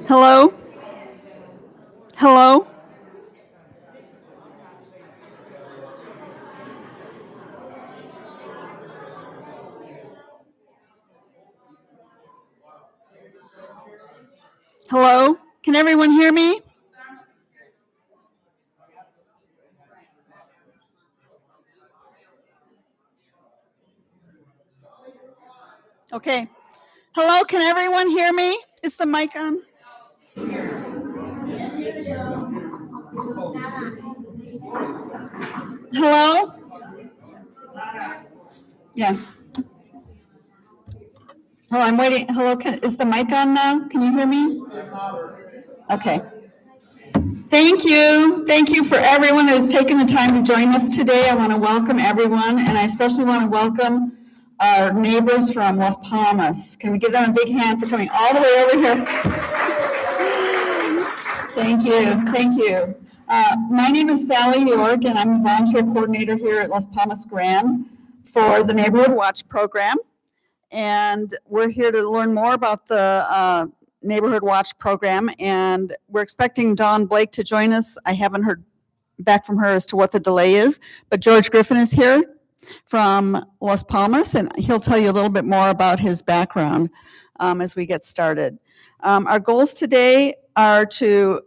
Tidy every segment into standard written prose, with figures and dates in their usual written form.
Hello? Hello? Hello? Can everyone hear me? Okay. Hello, can everyone hear me? Is the mic on? Hello? Yeah. Oh, I'm waiting. Hello, is the mic on now? Can you hear me? Okay. Thank you. Thank you for everyone who's taken the time to join us today. I want to welcome everyone, and I especially want to welcome our neighbors from Las Palmas. Can we give them a big hand for coming all the way over here? Thank you. Thank you. My name is Sally York, and I'm a volunteer coordinator here at Las Palmas Grand for the Neighborhood Watch program. And we're here to learn more about the Neighborhood Watch program, and we're expecting Dawn Blake to join us. I haven't heard back from her as to what the delay is, but George Griffin is here from Las Palmas, and he'll tell you a little bit more about his background as we get started. Our goals today are to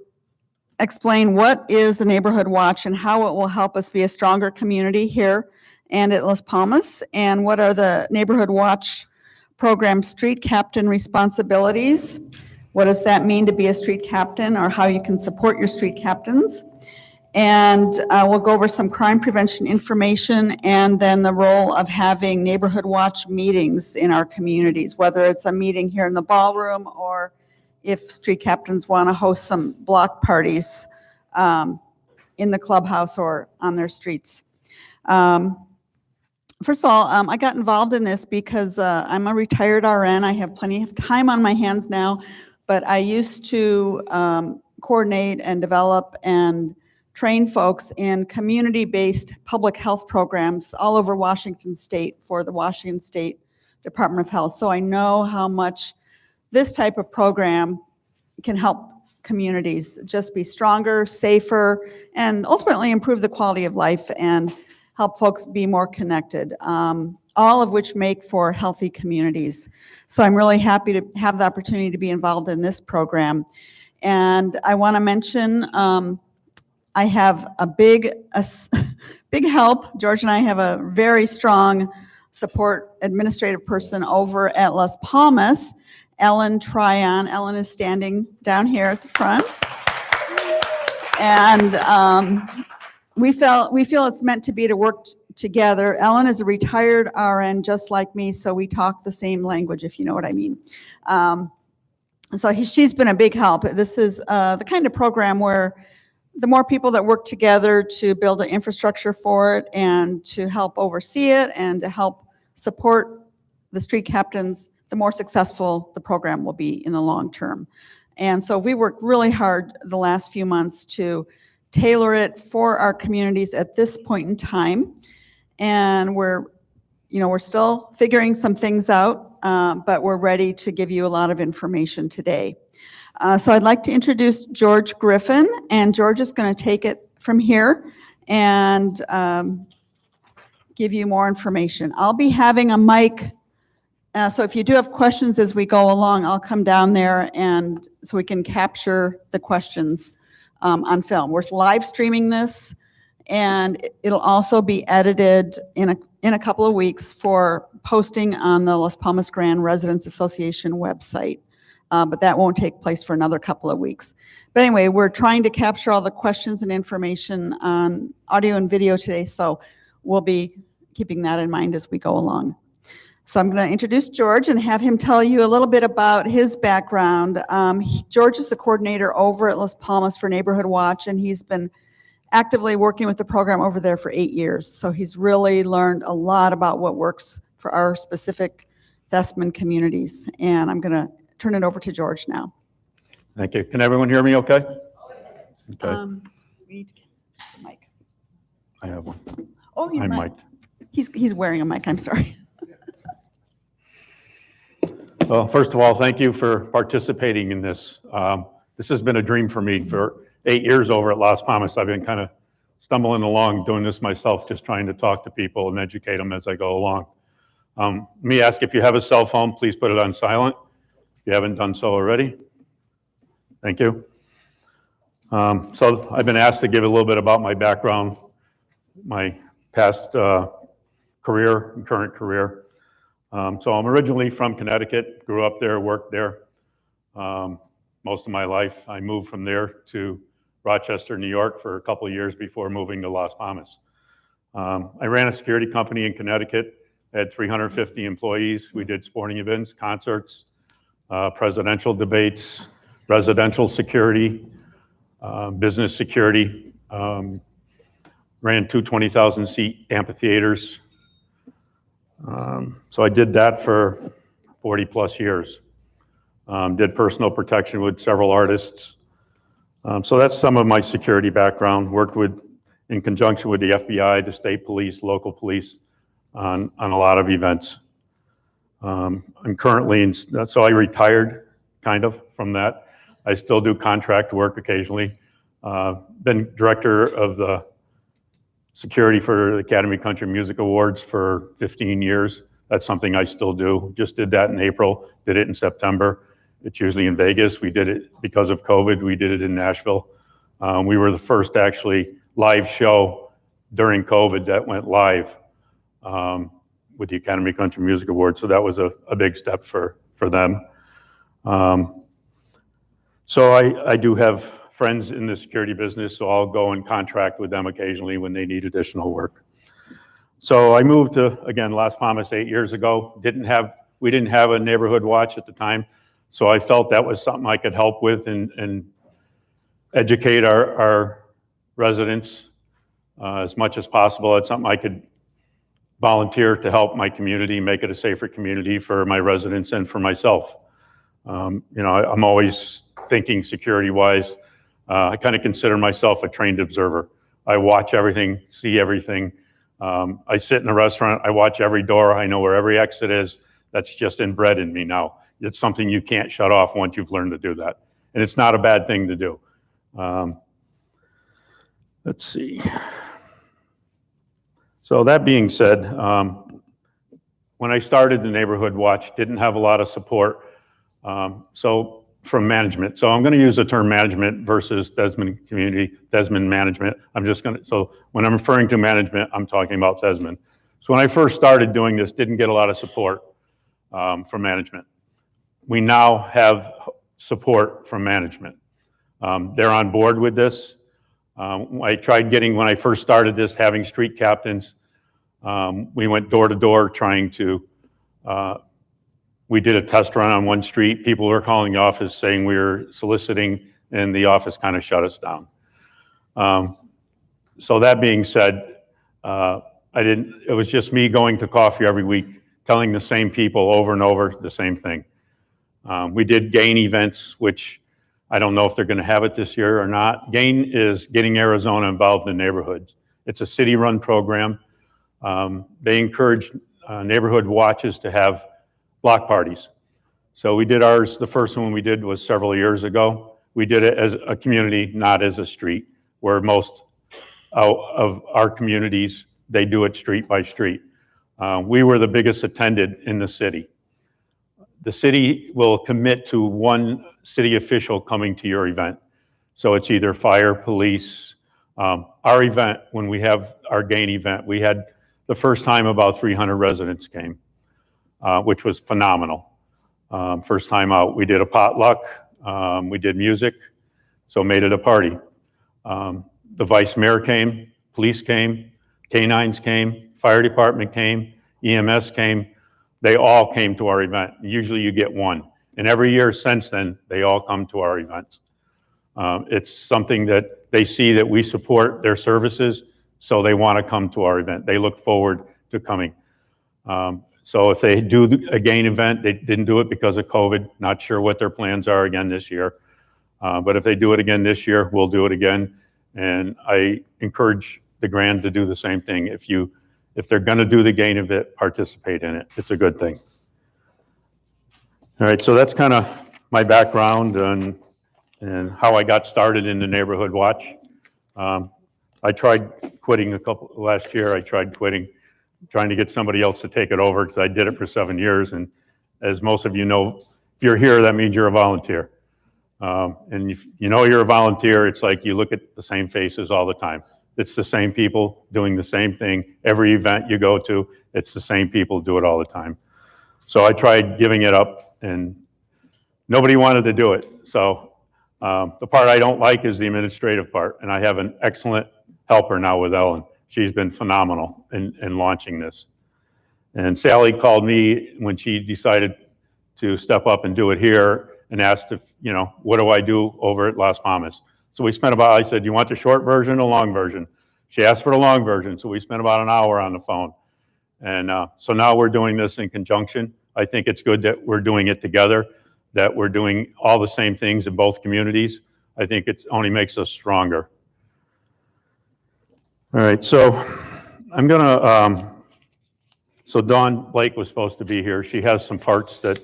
explain what is the Neighborhood Watch and how it will help us be a stronger community here and at Las Palmas, and what are the Neighborhood Watch program street captain responsibilities. What does that mean to be a street captain, or how you can support your street captains? And we'll go over some crime prevention information, and then the role of having Neighborhood Watch meetings in our communities, whether it's a meeting here in the ballroom or if street captains want to host some block parties in the clubhouse or on their streets. First of all, I got involved in this because I'm a retired RN. I have plenty of time on my hands now, but I used to coordinate and develop and train folks in community-based public health programs all over Washington State for the Washington State Department of Health. So I know how much this type of program can help communities just be stronger, safer, and ultimately improve the quality of life and help folks be more connected, all of which make for healthy communities. So I'm really happy to have the opportunity to be involved in this program. And I want to mention I have a big help. George and I have a very strong support administrative person over at Las Palmas, Ellen Tryon. Ellen is standing down here at the front. And we feel it's meant to be to work together. Ellen is a retired RN just like me, so we talk the same language, if you know what I mean. So she's been a big help. This is the kind of program where the more people that work together to build an infrastructure for it and to help oversee it and to help support the street captains, the more successful the program will be in the long term. And so we worked really hard the last few months to tailor it for our communities at this point in time. And we're still figuring some things out, but we're ready to give you a lot of information today. So I'd like to introduce George Griffin, and George is going to take it from here and give you more information. I'll be having a mic, so if you do have questions as we go along, I'll come down there and so we can capture the questions on film. We're live streaming this, and it'll also be edited in a couple of weeks for posting on the Las Palmas Grand Residents Association website. But that won't take place for another couple of weeks. But anyway, we're trying to capture all the questions and information on audio and video today, so we'll be keeping that in mind as we go along. So I'm going to introduce George and have him tell you a little bit about his background. George is the coordinator over at Las Palmas for Neighborhood Watch, and he's been actively working with the program over there for 8 years. So he's really learned a lot about what works for our specific Thesman communities. And I'm going to turn it over to George now. Thank you. Can everyone hear me okay? Okay. We need to get the mic. I have one. Oh, I'm mic'd. He's wearing a mic, I'm sorry. Well, first of all, thank you for participating in this. This has been a dream for me for 8 years over at Las Palmas. I've been kind of stumbling along doing this myself, just trying to talk to people and educate them as I go along. Let me ask, if you have a cell phone, please put it on silent. If you haven't done so already. Thank you. So I've been asked to give a little bit about my background, my past career and current career. So I'm originally from Connecticut, grew up there, worked there most of my life. I moved from there to Rochester, New York for a couple of years before moving to Las Palmas. I ran a security company in Connecticut, had 350 employees. We did sporting events, concerts, presidential debates, residential security, business security, ran two 20,000 seat amphitheaters. So I did that for 40 plus years. Did personal protection with several artists. So that's some of my security background. Worked in conjunction with the FBI, the state police, local police on a lot of events. I'm currently so I retired kind of from that. I still do contract work occasionally. Been director of the security for the Academy Country Music Awards for 15 years. That's something I still do. Just did that in April, did it in September. It's usually in Vegas. We did it because of COVID. We did it in Nashville. We were the first actually live show during COVID that went live with the Academy Country Music Awards. So that was a big step for them. So I do have friends in the security business, so I'll go and contract with them occasionally when they need additional work. So I moved to, again, Las Palmas 8 years ago. We didn't have a neighborhood watch at the time, so I felt that was something I could help with and educate our residents as much as possible. It's something I could volunteer to help my community, make it a safer community for my residents and for myself. You know, I'm always thinking security-wise. I kind of consider myself a trained observer. I watch everything, see everything. I sit in a restaurant, I watch every door, I know where every exit is. That's just inbred in me now. It's something you can't shut off once you've learned to do that. And it's not a bad thing to do. Let's see. So that being said, when I started the Neighborhood Watch, didn't have a lot of support. From management. So I'm going to use the term management versus Theismann management. So when I'm referring to management, I'm talking about Theismann. So when I first started doing this, didn't get a lot of support from management. We now have support from management. They're on board with this. I tried getting, when I first started this, having street captains. We went door to door trying to we did a test run on one street. People were calling the office saying we were soliciting, and the office kind of shut us down. So that being said, it was just me going to coffee every week, telling the same people over and over the same thing. We did GAIN events, which I don't know if they're going to have it this year or not. GAIN is Getting Arizona Involved in Neighborhoods. It's a city-run program. They encourage neighborhood watches to have block parties. So we did ours, the first one we did was several years ago. We did it as a community, not as a street, where most of our communities, they do it street by street. We were the biggest attended in the city. The city will commit to one city official coming to your event. So it's either fire, police. Our event, when we have our GAIN event, we had the first time about 300 residents came. Which was phenomenal. First time out, we did a potluck, we did music, so made it a party. The vice mayor came, police came, canines came, fire department came, EMS came. They all came to our event. Usually you get one. And every year since then, they all come to our events. It's something that they see that we support their services, so they want to come to our event. They look forward to coming. So if they do a GAIN event, they didn't do it because of COVID, not sure what their plans are again this year. But if they do it again this year, we'll do it again. And I encourage the Grand to do the same thing. If they're gonna do the GAIN event, participate in it. It's a good thing. All right, so that's kind of my background and how I got started in the Neighborhood Watch. I tried quitting last year. I tried quitting, trying to get somebody else to take it over because I did it for 7 years. And as most of you know, if you're here, that means you're a volunteer. And if you know you're a volunteer, it's like you look at the same faces all the time. It's the same people doing the same thing. Every event you go to, it's the same people do it all the time. So I tried giving it up, and nobody wanted to do it. So the part I don't like is the administrative part, and I have an excellent helper now with Ellen. She's been phenomenal in launching this. And Sally called me when she decided to step up and do it here and asked if, you know, what do I do over at Las Palmas? So we spent about, I said, you want the short version or long version? She asked for the long version, so we spent about an hour on the phone. And so now we're doing this in conjunction. I think it's good that we're doing it together, that we're doing all the same things in both communities. I think it only makes us stronger. All right, so I'm gonna, so Dawn Blake was supposed to be here. She has some parts that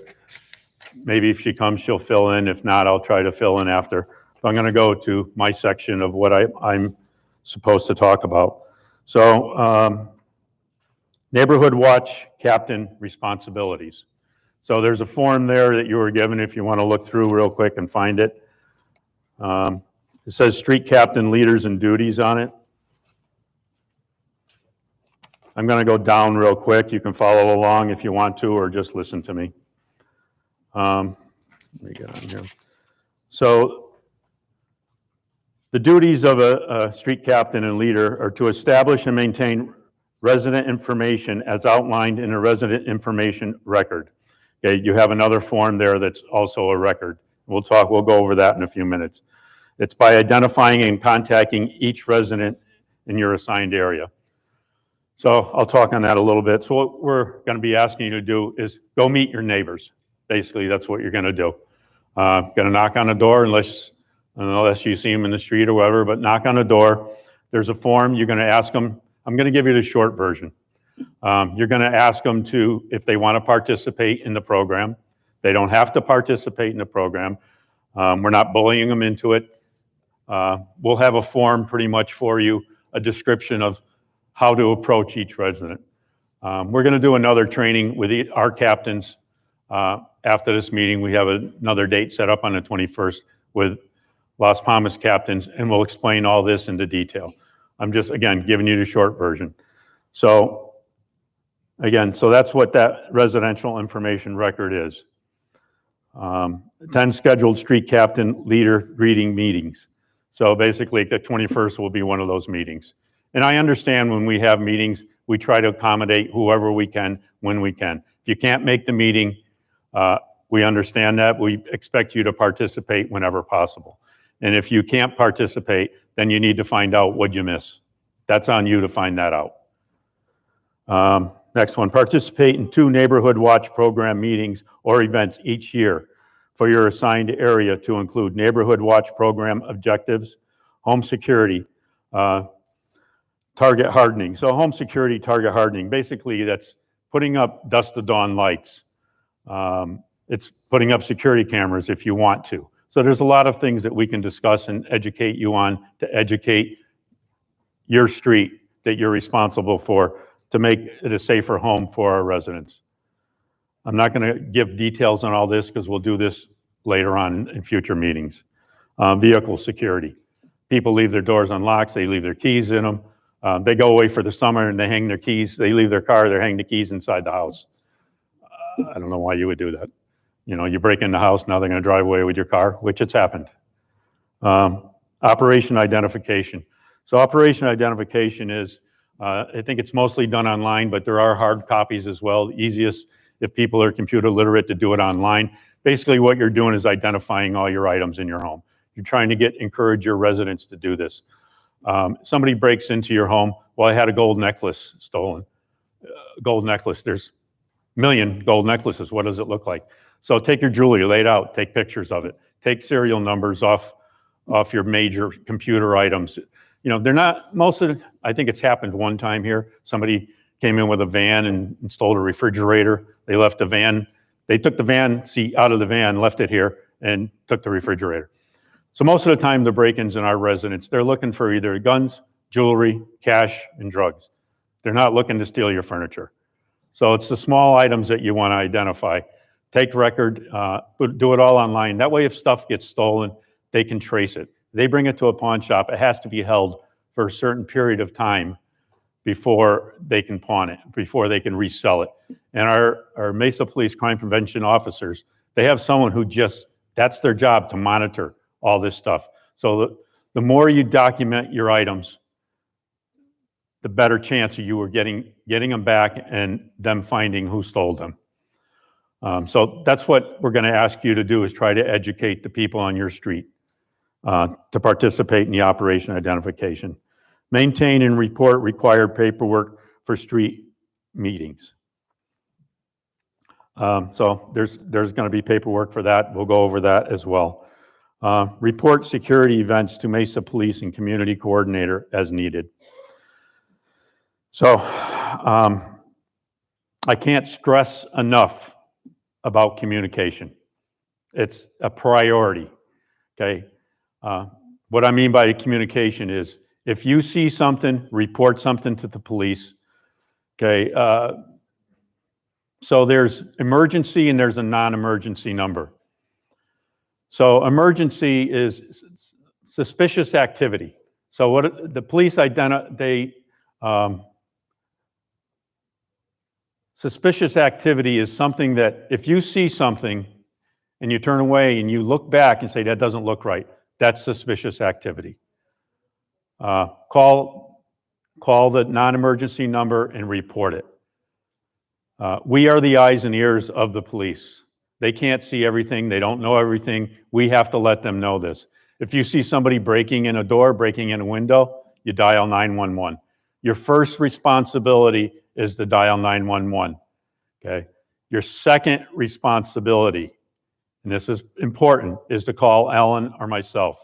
maybe if she comes, she'll fill in. If not, I'll try to fill in after. But I'm gonna go to my section of what I'm supposed to talk about. So Neighborhood Watch Captain responsibilities. So there's a form there that you were given if you want to look through real quick and find it. It says street captain leaders and duties on it. I'm going to go down real quick. You can follow along if you want to, or just listen to me. Let me get on here. So the duties of a street captain and leader are to establish and maintain resident information as outlined in a resident information record. Okay, you have another form there that's also a record. We'll go over that in a few minutes. It's by identifying and contacting each resident in your assigned area. So I'll talk on that a little bit. So what we're going to be asking you to do is go meet your neighbors. Basically, that's what you're going to do. Going to knock on a door unless you see them in the street or whatever, but knock on a door. There's a form. You're going to ask them. I'm going to give you the short version. You're going to ask them if they want to participate in the program. They don't have to participate in the program. We're not bullying them into it. We'll have a form pretty much for you, a description of how to approach each resident. We're going to do another training with our captains after this meeting. We have another date set up on the 21st with Las Palmas captains, and we'll explain all this into detail. I'm just, again, giving you the short version. So, again, so that's what that residential information record is. 10 scheduled street captain leader greeting meetings. So basically, the 21st will be one of those meetings. And I understand when we have meetings, we try to accommodate whoever we can when we can. If you can't make the meeting, we understand that. We expect you to participate whenever possible. And if you can't participate, then you need to find out what you miss. That's on you to find that out. Next one, participate in 2 Neighborhood Watch program meetings or events each year for your assigned area to include Neighborhood Watch program objectives, home security, target hardening. So home security, target hardening, basically that's putting up dusk to dawn lights. It's putting up security cameras if you want to. So there's a lot of things that we can discuss and educate you on to educate your street that you're responsible for to make it a safer home for our residents. I'm not going to give details on all this because we'll do this later on in future meetings. Vehicle security. People leave their doors unlocked, they leave their keys in them. They go away for the summer and they hang their keys, they leave their car, they hang the keys inside the house. I don't know why you would do that. You know, you break in the house, now they're going to drive away with your car, which it's happened. Operation identification. So operation identification is, I think it's mostly done online, but there are hard copies as well. The easiest, if people are computer literate, to do it online. Basically what you're doing is identifying all your items in your home. You're trying to encourage your residents to do this. Somebody breaks into your home. Well, I had a gold necklace stolen. Gold necklace, there's a million gold necklaces. What does it look like? So take your jewelry, lay it out, take pictures of it. Take serial numbers off your major computer items. You know, they're not, I think it's happened one time here. Somebody came in with a van and stole a refrigerator. They left the van They took the van seat out of the van, left it here, and took the refrigerator. So most of the time, the break-ins in our residence, they're looking for either guns, jewelry, cash, and drugs. They're not looking to steal your furniture. So it's the small items that you want to identify. Take record, do it all online. That way, if stuff gets stolen, they can trace it. They bring it to a pawn shop. It has to be held for a certain period of time before they can pawn it, before they can resell it. And our Mesa Police crime prevention officers, they have someone who just, that's their job, to monitor all this stuff. So the more you document your items, the better chance of you are getting them back and them finding who stole them. So that's what we're going to ask you to do, is try to educate the people on your street to participate in the operation identification. Maintain and report required paperwork for street meetings. So there's going to be paperwork for that. We'll go over that as well. Report security events to Mesa Police and Community Coordinator as needed. So I can't stress enough about communication. It's a priority, okay? What I mean by communication is, if you see something, report something to the police, okay? So there's emergency and there's a non-emergency number. So emergency is suspicious activity. So what the police suspicious activity is something that if you see something and you turn away and you look back and say, that doesn't look right, that's suspicious activity. Call the non-emergency number and report it. We are the eyes and ears of the police. They can't see everything. They don't know everything. We have to let them know this. If you see somebody breaking in a door, breaking in a window, you dial 911. Your first responsibility is to dial 911, okay? Your second responsibility, and this is important, is to call Ellen or myself.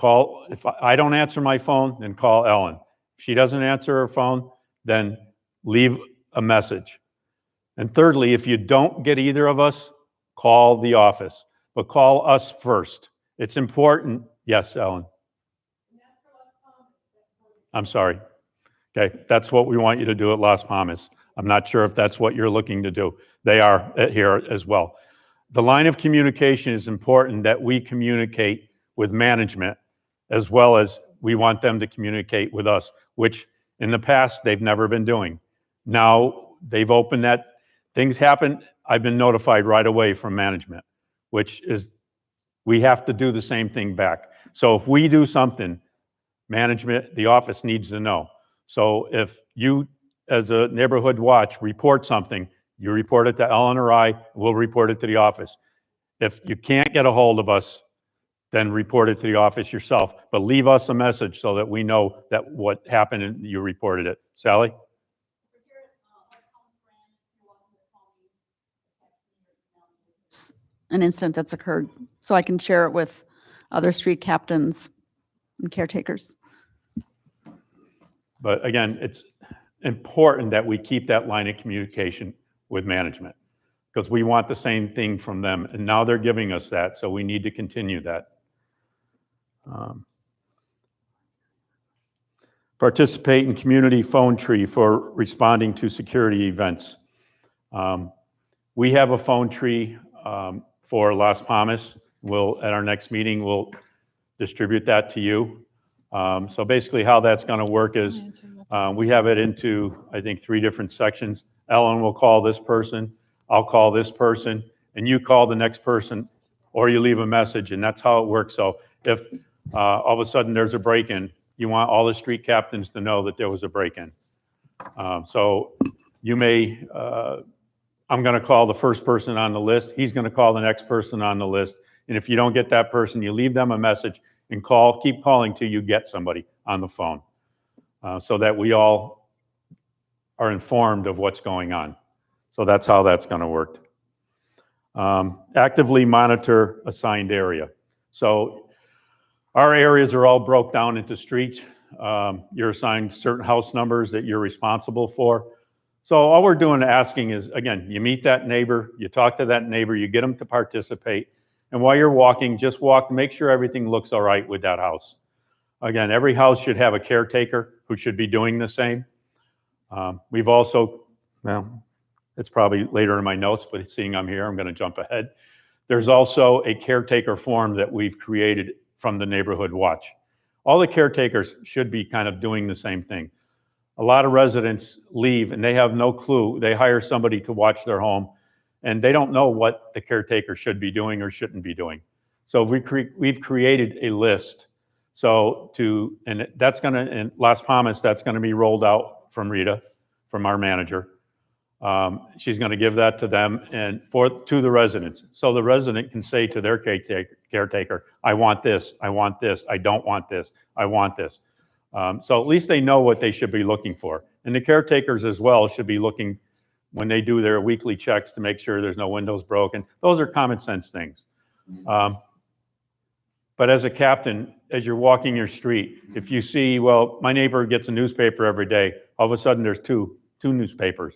If I don't answer my phone, then call Ellen. If she doesn't answer her phone, then leave a message. And thirdly, if you don't get either of us, call the office, but call us first. It's important. Yes, Ellen. I'm sorry. Okay, that's what we want you to do at Las Palmas. I'm not sure if that's what you're looking to do. They are here as well. The line of communication is important, that we communicate with management, as well as we want them to communicate with us, which in the past they've never been doing. Now they've opened that. Things happen, I've been notified right away from management, which is, we have to do the same thing back. So if we do something, management, the office needs to know. So if you, as a neighborhood watch, report something, you report it to Ellen or I, we'll report it to the office. If you can't get a hold of us, then report it to the office yourself, but leave us a message so that we know that what happened and you reported it. Sally? An incident that's occurred, so I can share it with other street captains and caretakers. But again, it's important that we keep that line of communication with management, because we want the same thing from them, and now they're giving us that, so we need to continue that. Participate in community phone tree for responding to security events. We have a phone tree for Las Palmas. At our next meeting, we'll distribute that to you. So basically how that's going to work is we have it into, I think, 3 different sections. Ellen will call this person, I'll call this person, and you call the next person, or you leave a message, and that's how it works. So if all of a sudden there's a break-in, you want all the street captains to know that there was a break-in. So you may, I'm going to call the first person on the list, he's going to call the next person on the list, and if you don't get that person, you leave them a message and keep calling till you get somebody on the phone, so that we all are informed of what's going on. So that's how that's going to work. Actively monitor assigned area. So our areas are all broke down into streets. You're assigned certain house numbers that you're responsible for. So all we're doing, asking is, again, you meet that neighbor, you talk to that neighbor, you get them to participate. And while you're walking, just walk, make sure everything looks all right with that house. Again, every house should have a caretaker who should be doing the same. We've also, well, it's probably later in my notes, but seeing I'm here, I'm going to jump ahead. There's also a caretaker form that we've created from the Neighborhood Watch. All the caretakers should be kind of doing the same thing. A lot of residents leave and they have no clue. They hire somebody to watch their home and they don't know what the caretaker should be doing or shouldn't be doing. So we've created a list. And that's going to, in Las Palmas, that's going to be rolled out from Rita, from our manager. She's going to give that to them and to the residents. So the resident can say to their caretaker, I want this, I want this, I don't want this, I want this. So at least they know what they should be looking for. And the caretakers as well should be looking when they do their weekly checks to make sure there's no windows broken. Those are common sense things. But as a captain, as you're walking your street, if you see, well, my neighbor gets a newspaper every day, all of a sudden there's two newspapers.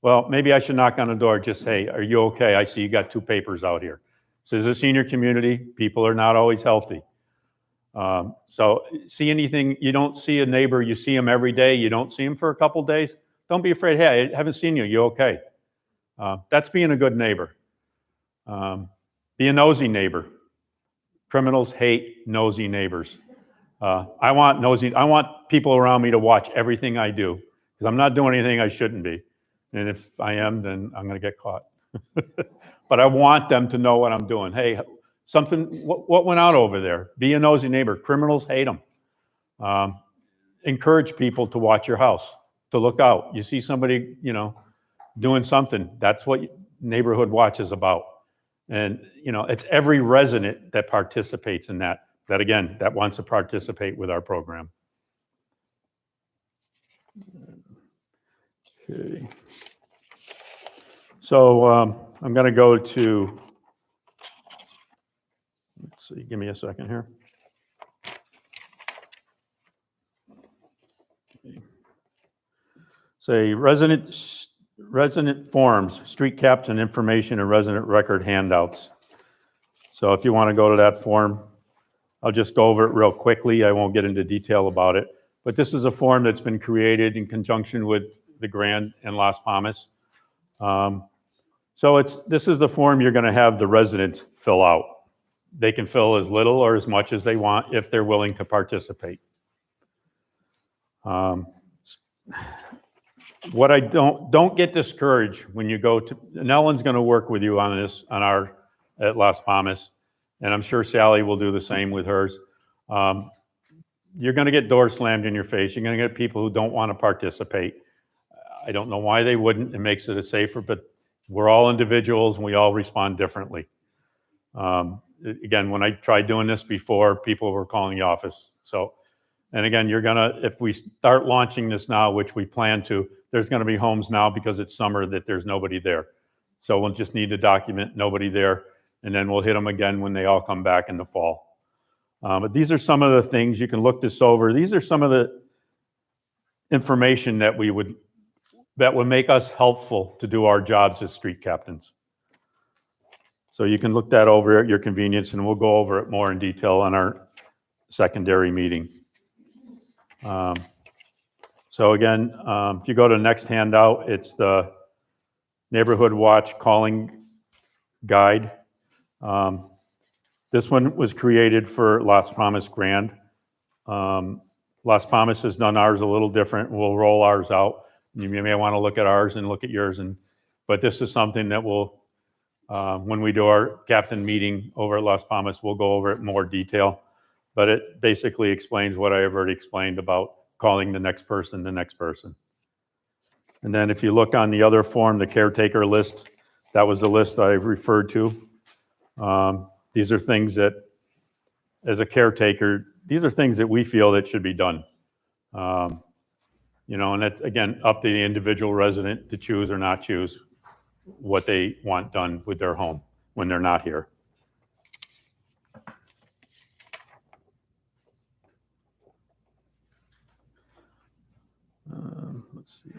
Well, maybe I should knock on the door, just say, are you okay? I see you got 2 papers out here. So as a senior community, people are not always healthy. So see anything, you don't see a neighbor, you see him every day, you don't see him for a couple days, don't be afraid, hey, I haven't seen you, you okay? That's being a good neighbor. Be a nosy neighbor. Criminals hate nosy neighbors. I want people around me to watch everything I do, because I'm not doing anything I shouldn't be. And if I am, then I'm going to get caught. But I want them to know what I'm doing. Hey, what went out over there? Be a nosy neighbor. Criminals hate them. Encourage people to watch your house, to look out. You see somebody, doing something, that's what Neighborhood Watch is about. And, it's every resident that participates in that wants to participate with our program. Okay. So I'm going to go to, let's see, give me a second here. Okay. Say resident forms, street captain information, and resident record handouts. So if you want to go to that form, I'll just go over it real quickly. I won't get into detail about it. But this is a form that's been created in conjunction with the Grand and Las Palmas. So this is the form you're going to have the residents fill out. They can fill as little or as much as they want if they're willing to participate. What I don't get discouraged when you go to, and Ellen's going to work with you on this at Las Palmas, and I'm sure Sally will do the same with hers. You're going to get doors slammed in your face. You're going to get people who don't want to participate. I don't know why they wouldn't. It makes it safer, but we're all individuals and we all respond differently. Again, when I tried doing this before, people were calling the office. So, and again, if we start launching this now, which we plan to, there's going to be homes now because it's summer that there's nobody there. So we'll just need to document nobody there, and then we'll hit them again when they all come back in the fall. But these are some of the things, you can look this over. These are some of the information that would make us helpful to do our jobs as street captains. So you can look that over at your convenience, and we'll go over it more in detail on our secondary meeting. So again, if you go to the next handout, it's the Neighborhood Watch Calling Guide. This one was created for Las Palmas Grand. Las Palmas has done ours a little different. We'll roll ours out. You may want to look at ours and look at yours. But this is something that when we do our captain meeting over at Las Palmas, we'll go over it in more detail. But it basically explains what I have already explained about calling the next person. And then if you look on the other form, the caretaker list, that was the list I've referred to. These are things that, as a caretaker, these are things that we feel that should be done. And that's, again, up to the individual resident to choose or not choose what they want done with their home when they're not here. Let's see.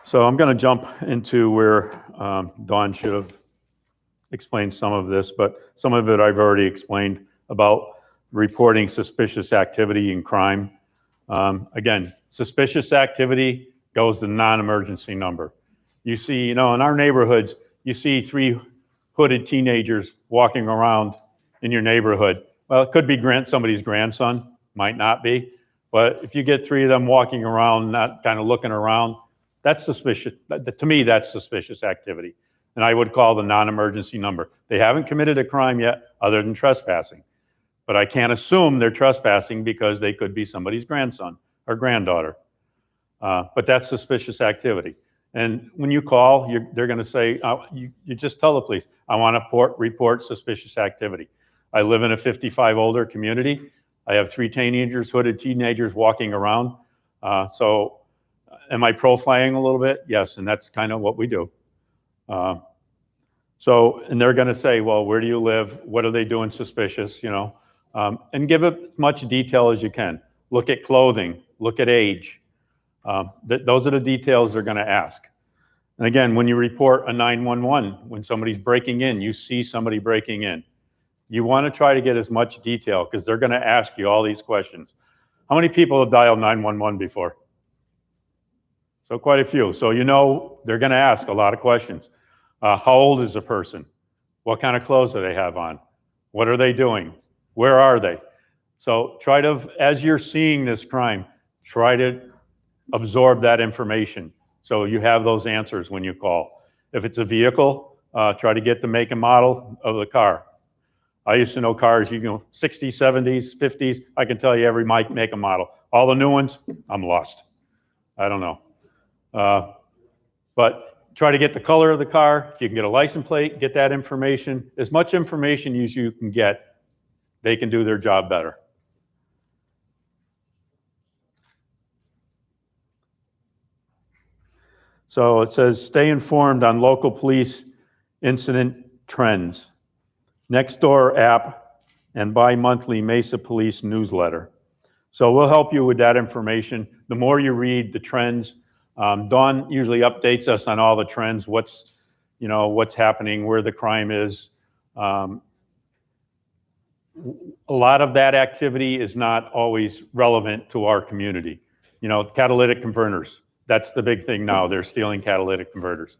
So I'm going to jump into where Dawn should have explained some of this, but some of it I've already explained about reporting suspicious activity and crime. Again, suspicious activity goes to non-emergency number. You see, in our neighborhoods, you see 3 hooded teenagers walking around in your neighborhood. Well, it could be somebody's grandson, might not be, but if you get 3 of them walking around, not kind of looking around, that's suspicious. To me, that's suspicious activity. And I would call the non-emergency number. They haven't committed a crime yet other than trespassing. But I can't assume they're trespassing because they could be somebody's grandson or granddaughter. But that's suspicious activity. And when you call, they're going to say, you just tell the police, I want to report suspicious activity. I live in a 55 older community. I have 3 teenagers, hooded teenagers walking around. So am I profiling a little bit? Yes, and that's kind of what we do. And they're going to say, well, where do you live? What are they doing suspicious, and give it as much detail as you can. Look at clothing, look at age. Those are the details they're going to ask. And again, when you report a 911, when somebody's breaking in, you see somebody breaking in, you want to try to get as much detail because they're going to ask you all these questions. How many people have dialed 911 before? So quite a few. So they're going to ask a lot of questions. How old is the person? What kind of clothes do they have on? What are they doing? Where are they? So try to, as you're seeing this crime, try to absorb that information so you have those answers when you call. If it's a vehicle, try to get the make and model of the car. I used to know cars, 60s, 70s, 50s. I can tell you every make and model. All the new ones, I'm lost. I don't know. But try to get the color of the car. If you can get a license plate, get that information. As much information as you can get, they can do their job better. So it says, stay informed on local police incident trends. Nextdoor app and bi-monthly Mesa Police newsletter. So we'll help you with that information. The more you read the trends, Dawn usually updates us on all the trends, what's happening, where the crime is. A lot of that activity is not always relevant to our community. Catalytic converters, that's the big thing now. They're stealing catalytic converters.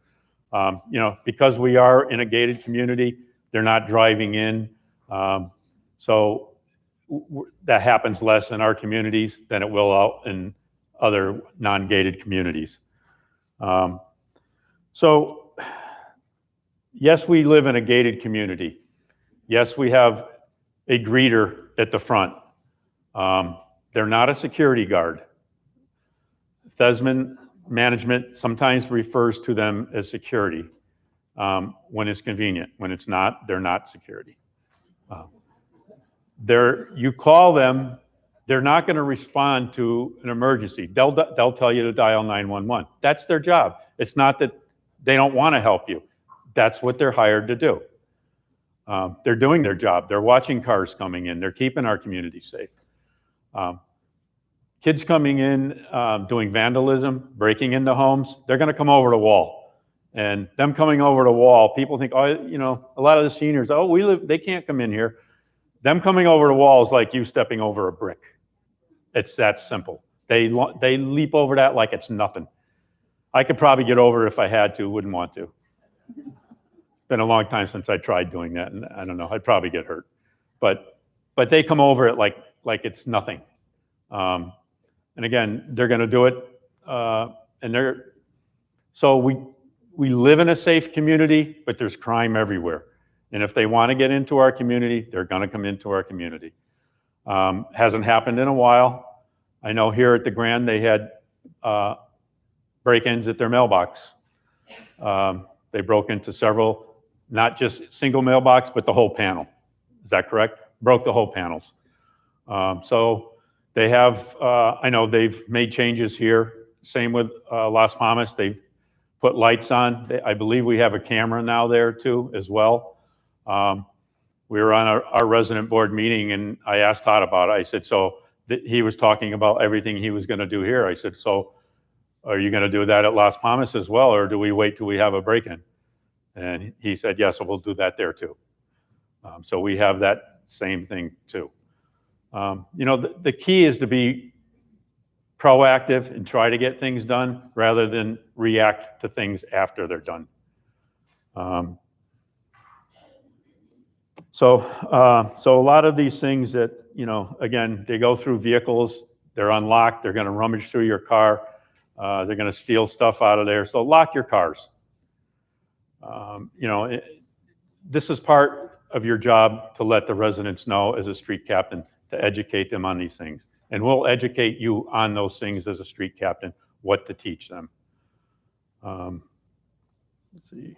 Because we are in a gated community, they're not driving in. So that happens less in our communities than it will out in other non-gated communities. So yes, we live in a gated community. Yes, we have a greeter at the front. They're not a security guard. Thesman management sometimes refers to them as security when it's convenient. When it's not, they're not security. You call them, they're not going to respond to an emergency. They'll tell you to dial 911. That's their job. It's not that they don't want to help you. That's what they're hired to do. They're doing their job. They're watching cars coming in. They're keeping our community safe. Kids coming in, doing vandalism, breaking into homes, they're going to come over the wall. And them coming over the wall, people think, a lot of the seniors, they can't come in here. Them coming over the wall is like you stepping over a brick. It's that simple. They leap over that like it's nothing. I could probably get over it if I had to, wouldn't want to. It's been a long time since I tried doing that, and I don't know, I'd probably get hurt. But they come over it like it's nothing. And again, they're going to do it, so we live in a safe community, but there's crime everywhere. And if they want to get into our community, they're going to come into our community. Hasn't happened in a while. I know here at the Grand, they had break-ins at their mailbox. They broke into several, not just single mailbox, but the whole panel. Is that correct? Broke the whole panels. So they have, I know they've made changes here. Same with Las Palmas. They've put lights on. I believe we have a camera now there too, as well. We were on our resident board meeting, and I asked Todd about it. I said, he was talking about everything he was going to do here. I said, so are you going to do that at Las Palmas as well, or do we wait till we have a break-in? And he said, yes, we'll do that there too. So we have that same thing too. The key is to be proactive and try to get things done rather than react to things after they're done. So a lot of these things that, again, they go through vehicles, they're unlocked, they're going to rummage through your car, they're going to steal stuff out of there. So lock your cars. This is part of your job to let the residents know as a street captain, to educate them on these things. And we'll educate you on those things as a street captain, what to teach them. Let's see.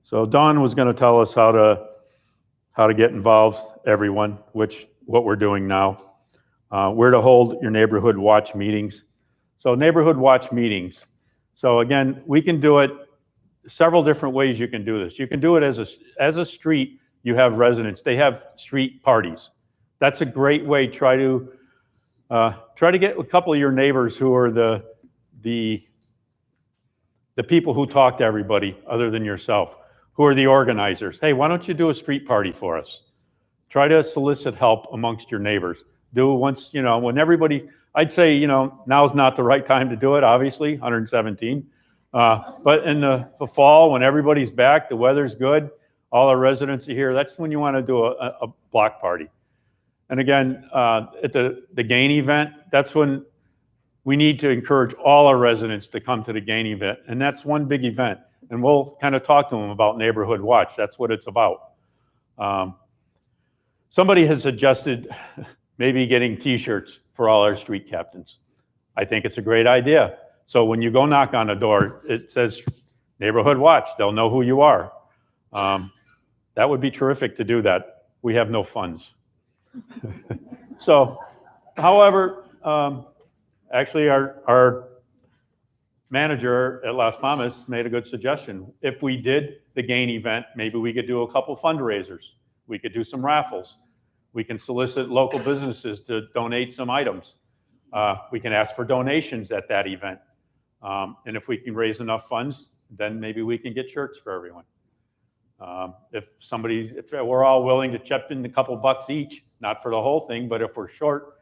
So Dawn was going to tell us how to get involved, everyone, what we're doing now. Where to hold your neighborhood watch meetings. So neighborhood watch meetings. So again, we can do it several different ways. You can do this. You can do it as a street. You have residents. They have street parties. That's a great way. Try to get a couple of your neighbors who are the people who talk to everybody other than yourself, who are the organizers. Hey, why don't you do a street party for us? Try to solicit help amongst your neighbors. Do it once, when everybody, I'd say, now's not the right time to do it, obviously, 117. But in the fall, when everybody's back, the weather's good, all our residents are here, that's when you want to do a block party. And again, at the GAIN event, that's when we need to encourage all our residents to come to the GAIN event. And that's one big event. And we'll kind of talk to them about Neighborhood Watch. That's what it's about. Somebody has suggested maybe getting T-shirts for all our street captains. I think it's a great idea. So when you go knock on a door, it says Neighborhood Watch. They'll know who you are. That would be terrific to do that. We have no funds. So, however, actually our manager at Las Palmas made a good suggestion. If we did the GAIN event, maybe we could do a couple fundraisers. We could do some raffles. We can solicit local businesses to donate some items. We can ask for donations at that event. And if we can raise enough funds, then maybe we can get shirts for everyone. If we're all willing to chip in a couple bucks each, not for the whole thing, but if we're short,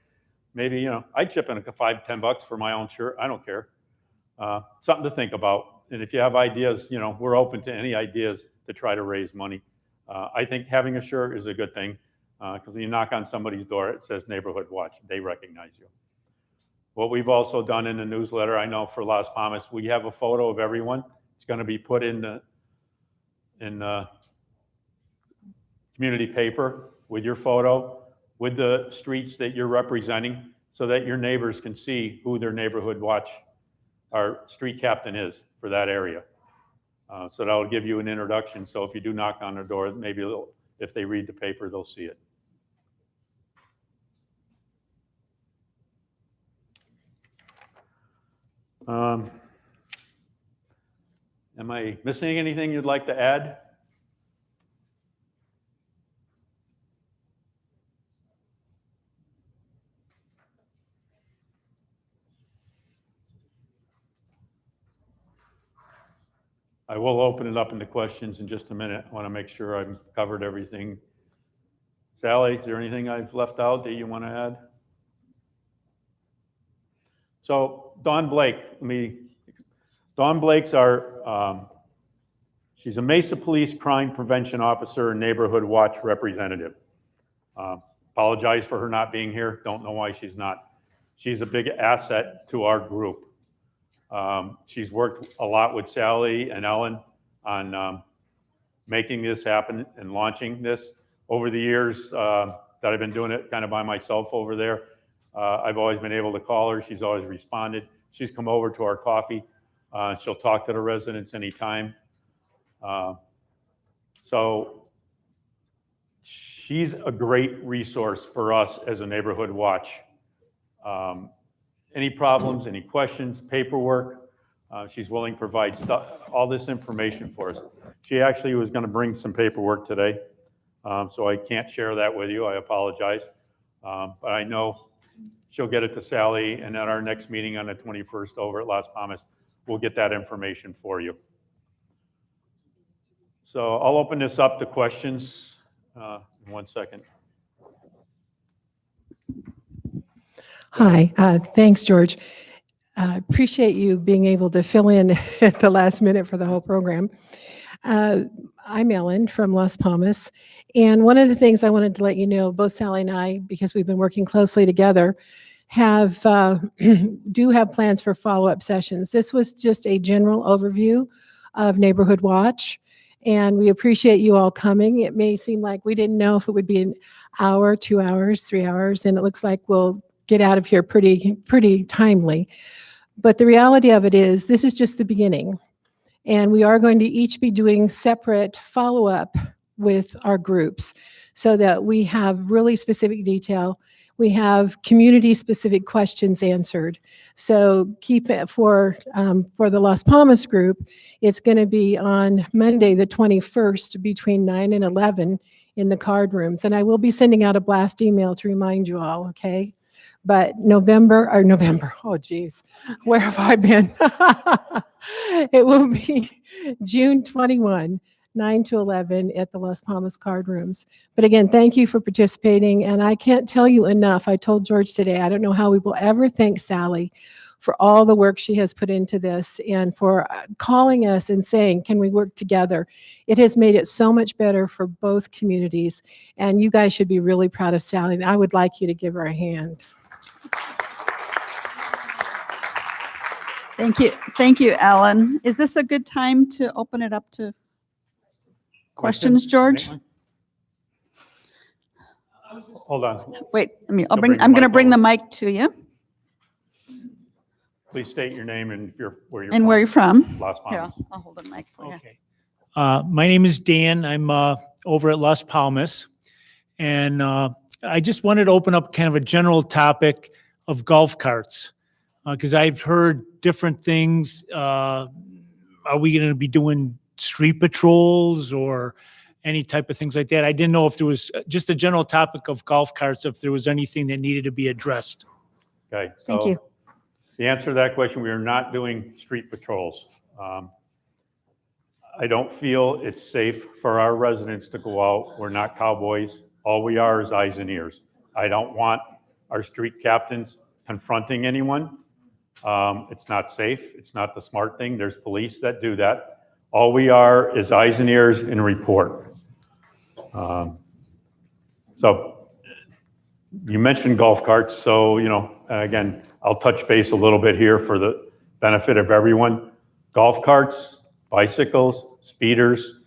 maybe, I'd chip in $5-10 for my own shirt. I don't care. Something to think about. And if you have ideas, we're open to any ideas to try to raise money. I think having a shirt is a good thing, because when you knock on somebody's door, it says Neighborhood Watch. They recognize you. What we've also done in the newsletter, I know for Las Palmas, we have a photo of everyone. It's going to be put in the community paper with your photo, with the streets that you're representing, so that your neighbors can see who their Neighborhood Watch, our street captain, is for that area. So that will give you an introduction. So if you do knock on their door, maybe if they read the paper, they'll see it. Am I missing anything you'd like to add? I will open it up into questions in just a minute. I want to make sure I've covered everything. Sally, is there anything I've left out that you want to add? So Dawn Blake, Dawn Blake's she's a Mesa Police Crime Prevention Officer and Neighborhood Watch representative. Apologize for her not being here. Don't know why she's not. She's a big asset to our group. She's worked a lot with Sally and Ellen on making this happen and launching this. Over the years that I've been doing it kind of by myself over there, I've always been able to call her. She's always responded. She's come over to our coffee. She'll talk to the residents anytime. So she's a great resource for us as a Neighborhood Watch. Any problems, any questions, paperwork, she's willing to provide all this information for us. She actually was going to bring some paperwork today, so I can't share that with you. I apologize. But I know she'll get it to Sally, and at our next meeting on the 21st over at Las Palmas, we'll get that information for you. So I'll open this up to questions in 1 second. Hi, thanks, George. Appreciate you being able to fill in at the last minute for the whole program. I'm Ellen from Las Palmas, and one of the things I wanted to let you know, both Sally and I, because we've been working closely together, have do have plans for follow-up sessions. This was just a general overview of Neighborhood Watch, and we appreciate you all coming. It may seem like we didn't know if it would be an hour, 2 hours, 3 hours, and it looks like we'll get out of here pretty timely. But the reality of it is, this is just the beginning. And we are going to each be doing separate follow-up with our groups so that we have really specific detail. We have community-specific questions answered. So keep it for the Las Palmas group, it's going to be on Monday, the 21st, between 9 and 11 in the card rooms. And I will be sending out a blast email to remind you all, okay? But November, oh geez, where have I been? It will be June 21, 9 to 11 at the Las Palmas card rooms. But again, thank you for participating. And I can't tell you enough. I told George today, I don't know how we will ever thank Sally for all the work she has put into this and for calling us and saying, can we work together? It has made it so much better for both communities. And you guys should be really proud of Sally. And I would like you to give her a hand. Thank you, Ellen. Is this a good time to open it up to questions, George? Anyone? Hold on. Wait, I'm bring going the to mic bring the over. mic to you. Please state your name and where you're And from. where you're from. Las Here, Palmas. I'll hold the mic for you. Okay. My name is Dan. I'm over at Las Palmas. And I just wanted to open up kind of a general topic of golf carts because I've heard different things. Are we going to be doing street patrols or any type of things like that? I didn't know if there was just a general topic of golf carts, if there was anything that needed to be addressed. Okay. Thank so you. The answer to that question, we are not doing street patrols. I don't feel it's safe for our residents to go out. We're not cowboys. All we are is eyes and ears. I don't want our street captains confronting anyone. It's not safe. It's not the smart thing. There's police that do that. All we are is eyes and ears and report. So you mentioned golf carts. So, again, I'll touch base a little bit here for the benefit of everyone. Golf carts, bicycles, speeders,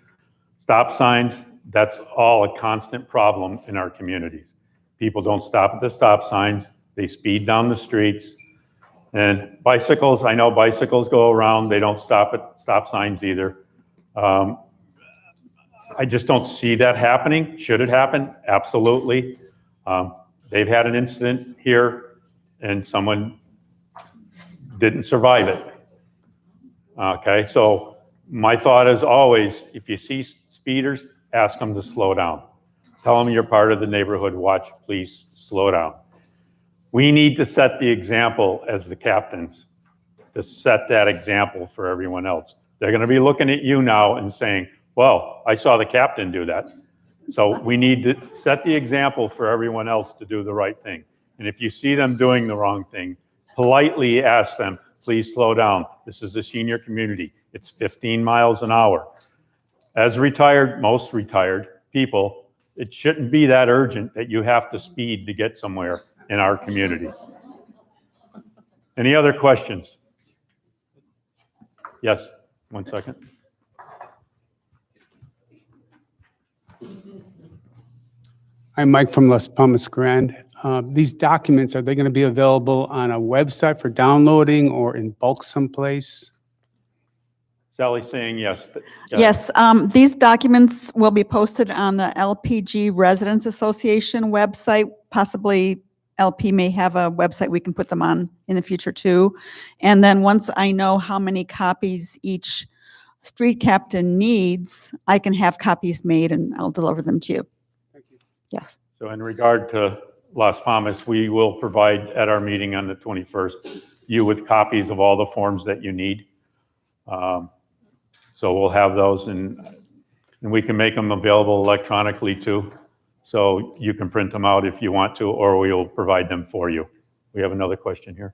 stop signs, that's all a constant problem in our communities. People don't stop at the stop signs. They speed down the streets. And bicycles, I know bicycles go around. They don't stop at stop signs either. I just don't see that happening. Should it happen? Absolutely. They've had an incident here and someone didn't survive it. Okay, so my thought is always, if you see speeders, ask them to slow down. Tell them you're part of the neighborhood watch, please slow down. We need to set the example as the captains, to set that example for everyone else. They're gonna be looking at you now and saying, well, I saw the captain do that. So we need to set the example for everyone else to do the right thing. And if you see them doing the wrong thing, politely ask them, please slow down. This is a senior community. It's 15 miles an hour. As most retired people, it shouldn't be that urgent that you have to speed to get somewhere in our community. Any other questions? Yes, 1 second. I'm Mike from Las Palmas Grand. These documents, are they going to be available on a website for downloading or in bulk someplace? Sally's saying yes. Yes, these documents will be posted on the LPG Residents Association website. Possibly LP may have a website we can put them on in the future too. And then once I know how many copies each street captain needs, I can have copies made and I'll deliver them to you. Thank you. Yes. So in regard to Las Palmas, we will provide at our meeting on the 21st, you with copies of all the forms that you need. So we'll have those, and we can make them available electronically too. So you can print them out if you want to, or we will provide them for you. We have another question here.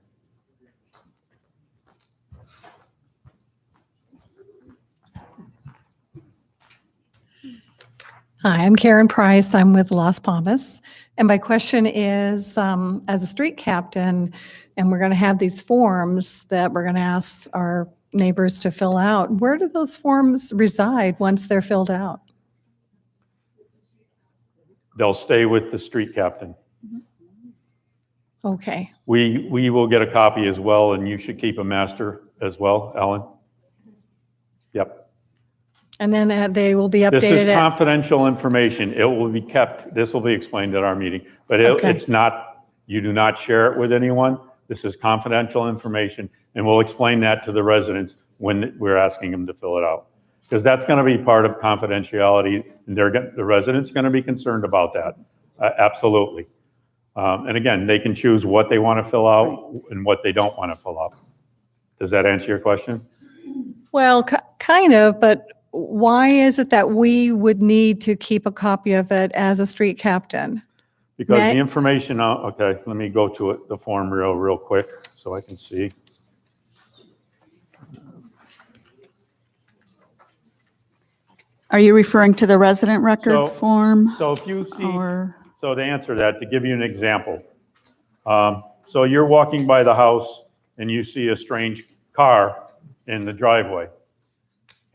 Hi, I'm Karen Price. I'm with Las Palmas. And my question is, as a street captain, and we're going to have these forms that we're going to ask our neighbors to fill out, where do those forms reside once they're filled out? They'll stay with the street captain. Okay. We will get a copy as well, and you should keep a master as well, Ellen. Yep. And then they will be This is updated at, confidential information. It will be kept, this will be explained at our meeting, but Okay. it's not, you do not share it with anyone. This is confidential information, and we'll explain that to the residents when we're asking them to fill it out. Because that's going to be part of confidentiality, and the residents are going to be concerned about that. Absolutely. And again, they can choose what they want to fill out and what they don't want to fill out. Does that answer your question? well, kind of, but why is it that we would need to keep a copy of it as a street captain? Because May- the information, okay, let me go to it, the form real quick so I can see. Are you referring to the resident record So- form So if you see, or? so to answer that, to give you an example. So you're walking by the house and you see a strange car in the driveway.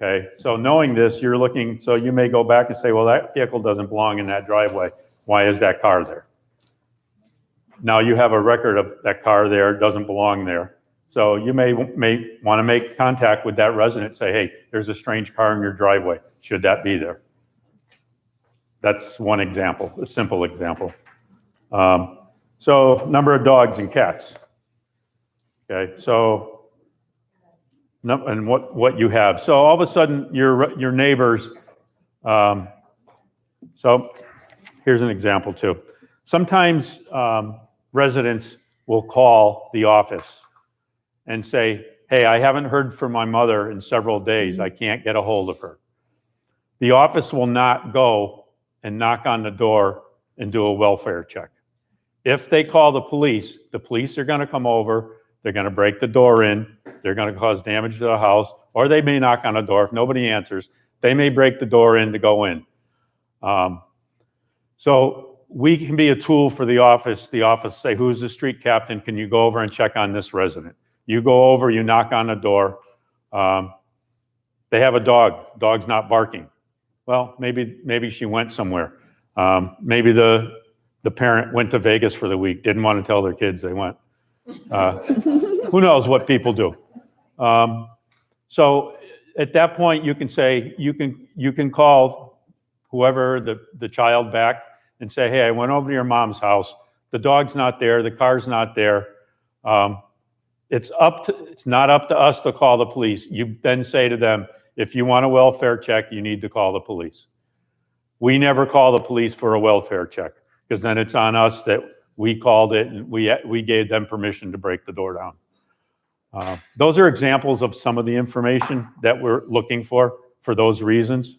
Okay, so knowing this, you're looking, so you may go back and say, well, that vehicle doesn't belong in that driveway. Why is that car there? Now you have a record of that car there, doesn't belong there. So you may want to make contact with that resident, say, hey, there's a strange car in your driveway. Should that be there? That's one example, a simple example. So number of dogs and cats. Okay, so and what you have. So all of a sudden, your neighbors. So here's an example too. Sometimes residents will call the office and say, hey, I haven't heard from my mother in several days. I can't get a hold of her. The office will not go and knock on the door and do a welfare check. If they call the police are going to come over. They're going to break the door in. They're going to cause damage to the house, or they may knock on the door. If nobody answers, they may break the door in to go in. So we can be a tool for the office. The office say, who's the street captain? Can you go over and check on this resident? You go over, you knock on the door. They have a dog. Dog's not barking. Well, maybe she went somewhere. Maybe the parent went to Vegas for the week, didn't want to tell their kids they went. Who knows what people do? So at that point, you can say, you can call whoever the child back and say, hey, I went over to your mom's house. The dog's not there. The car's not there. It's not up to us to call the police. You then say to them, if you want a welfare check, you need to call the police. We never call the police for a welfare check, because then it's on us that we called it and we gave them permission to break the door down. Those are examples of some of the information that we're looking for those reasons.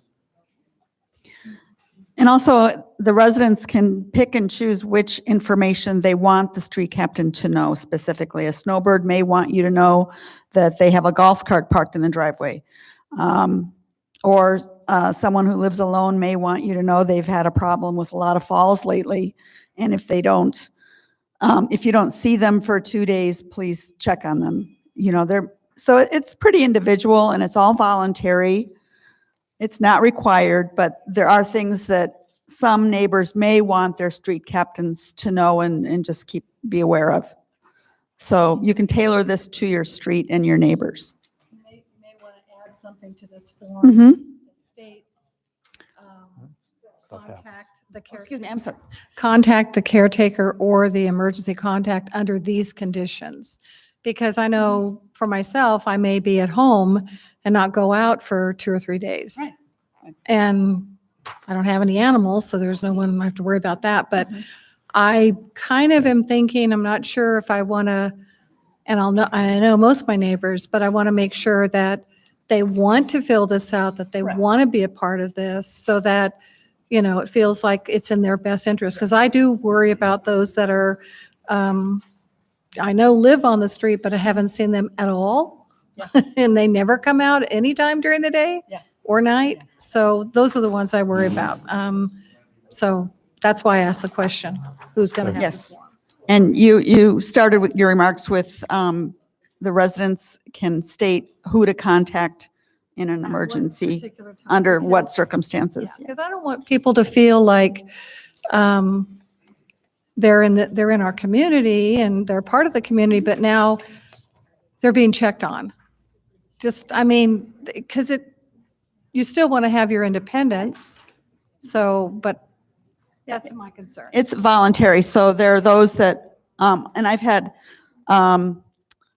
And also, the residents can pick and choose which information they want the street captain to know specifically. A snowbird may want you to know that they have a golf cart parked in the driveway. Or someone who lives alone may want you to know they've had a problem with a lot of falls lately. And if they don't, if you don't see them for 2 days, please check on them. So it's pretty individual and it's all voluntary. It's not required, but there are things that some neighbors may want their street captains to know and just be aware of. So you can tailor this to your street and your neighbors. You may want to add something to this form Mhm. that states, Stuff happens. contact the caretaker. Excuse me, I'm sorry. Contact the caretaker or the emergency contact under these conditions. Because I know for myself, I may be at home and not go out for 2 or 3 days. Right. And I don't have any animals, so there's no one I have to worry about that. But I kind of am thinking, I'm not sure if I want to, and I know most of my neighbors, but I want to make sure that they want to fill this out, that they want to be a part of this, so that, it feels like it's in their best interest. Because I do worry about those that are, I know live on the street, but I haven't seen them at all. And they never come out anytime during the day or night. So those are the ones I worry about. So that's why I asked the question, who's going to have Yes. this form? And you started with your remarks with the residents can state who to contact in an emergency, Particular time, under what because- circumstances. Because I don't want people to feel like they're in our community and they're part of the community, but now they're being checked on. Because you still want to have your independence. So, but that's my concern. It's voluntary, so there are those that, and I've had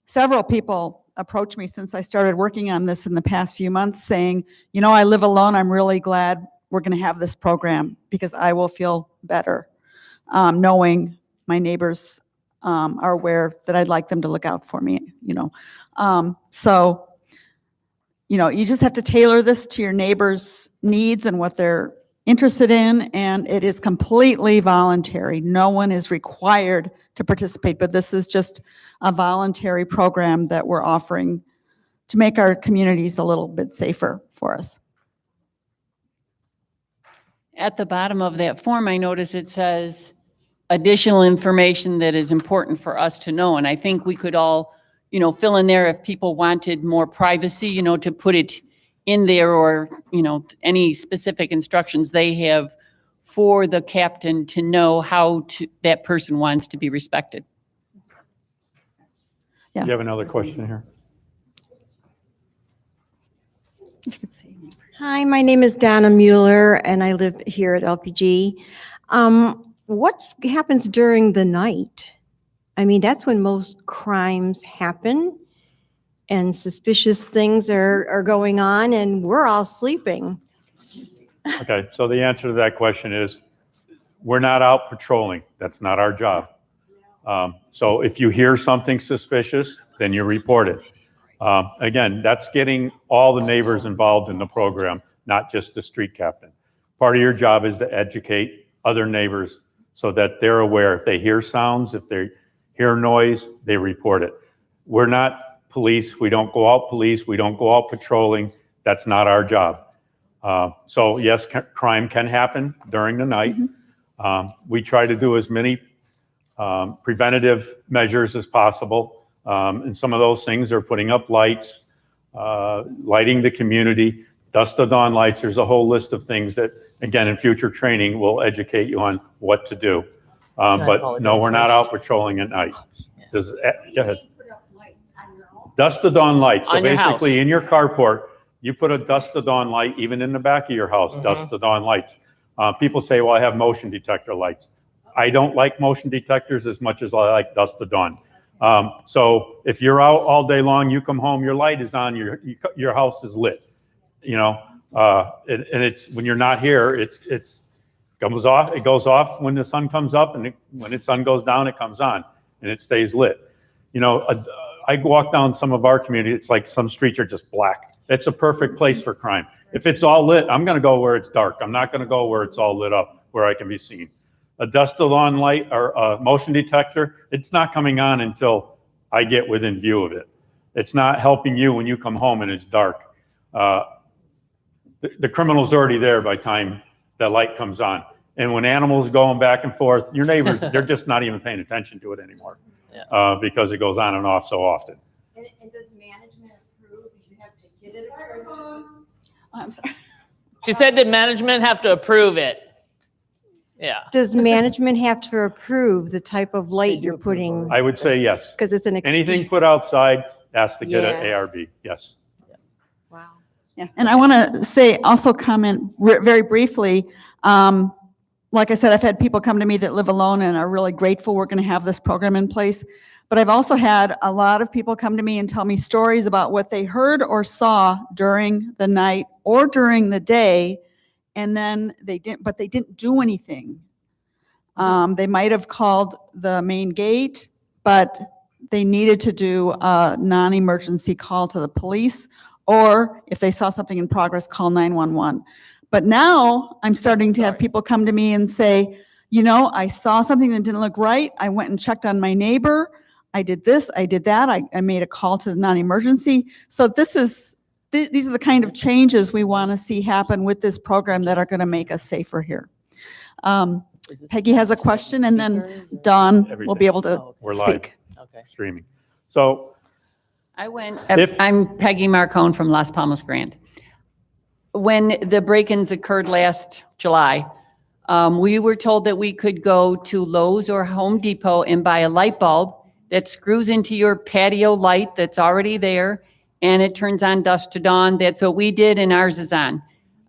several people approach me since I started working on this in the past few months saying, I live alone, I'm really glad we're going to have this program because I will feel better knowing my neighbors are aware that I'd like them to look out for me, So, you just have to tailor this to your neighbors' needs and what they're interested in, and it is completely voluntary. No one is required to participate, but this is just a voluntary program that we're offering to make our communities a little bit safer for us. At the bottom of that form, I notice it says additional information that is important for us to know. And I think we could all, fill in there if people wanted more privacy, to put it in there, or, any specific instructions they have for the captain to know how that person wants to be respected. You have another question here? You can see. Hi, my name is Donna Mueller, and I live here at LPG. What happens during the night? I mean, that's when most crimes happen, and suspicious things are going on, and we're all sleeping. Okay, so the answer to that question is, we're not out patrolling. That's not our job. So if you hear something suspicious, then you report it. Again, that's getting all the neighbors involved in the program, not just the street captain. Part of your job is to educate other neighbors so that they're aware. If they hear sounds, if they hear noise, they report it. We're not police. We don't go out police. We don't go out patrolling. That's not our job. So yes, crime can happen during the night. We try to do as many preventative measures as possible. And some of those things are putting up lights, lighting the community, dusk to dawn lights. There's a whole list of things that, again, in future training, will educate you on what to do. But no, we're not out patrolling at night. Go ahead. Dusk to dawn lights. So On your basically, house. in your carport, you put a dusk to dawn light, even in the back of your house, dusk to dawn lights. People say, well, I have motion detector lights. I don't like motion detectors as much as I like dusk to dawn. So if you're out all day long, you come home, your light is on, your house is lit, and it's, when you're not here, it goes off when the sun comes up, and when the sun goes down, it comes on, and it stays lit. I walk down some of our community, it's like some streets are just black. It's a perfect place for crime. If it's all lit, I'm gonna go where it's dark. I'm not gonna go where it's all lit up, where I can be seen. A dusk to dawn light or a motion detector, it's not coming on until I get within view of it. It's not helping you when you come home and it's dark. The criminal's already there by the time the light comes on. And when animals going back and forth, your neighbors, they're just not even paying attention to it anymore. Because it goes on and off so often. And does management approve? You have to get it approved? I'm sorry. She said, did management have to approve it? Yeah. Does management have to approve the type of light you're putting? I would say yes. Because it's an. Anything put outside has to get an Yeah. ARB, yes. Wow. Yeah, and I want to say, also comment very briefly, like I said, I've had people come to me that live alone and are really grateful we're going to have this program in place. But I've also had a lot of people come to me and tell me stories about what they heard or saw during the night or during the day, and then they didn't do anything. They might have called the main gate, but they needed to do a non-emergency call to the police, or if they saw something in progress, call 911. But now I'm starting to have people come to me and say, you know, I saw something that didn't look right. I went and checked on my neighbor. I did this, I did that. I made a call to the non-emergency. So these are the kind of changes we want to see happen with this program that are going to make us safer here. Peggy has a question, and then Dawn will be able to We're live speak. Okay. streaming. So If- I'm Peggy Marcone from Las Palmas Grand. When the break-ins occurred last July, we were told that we could go to Lowe's or Home Depot and buy a light bulb that screws into your patio light that's already there, and it turns on dusk to dawn. That's what we did, and ours is on.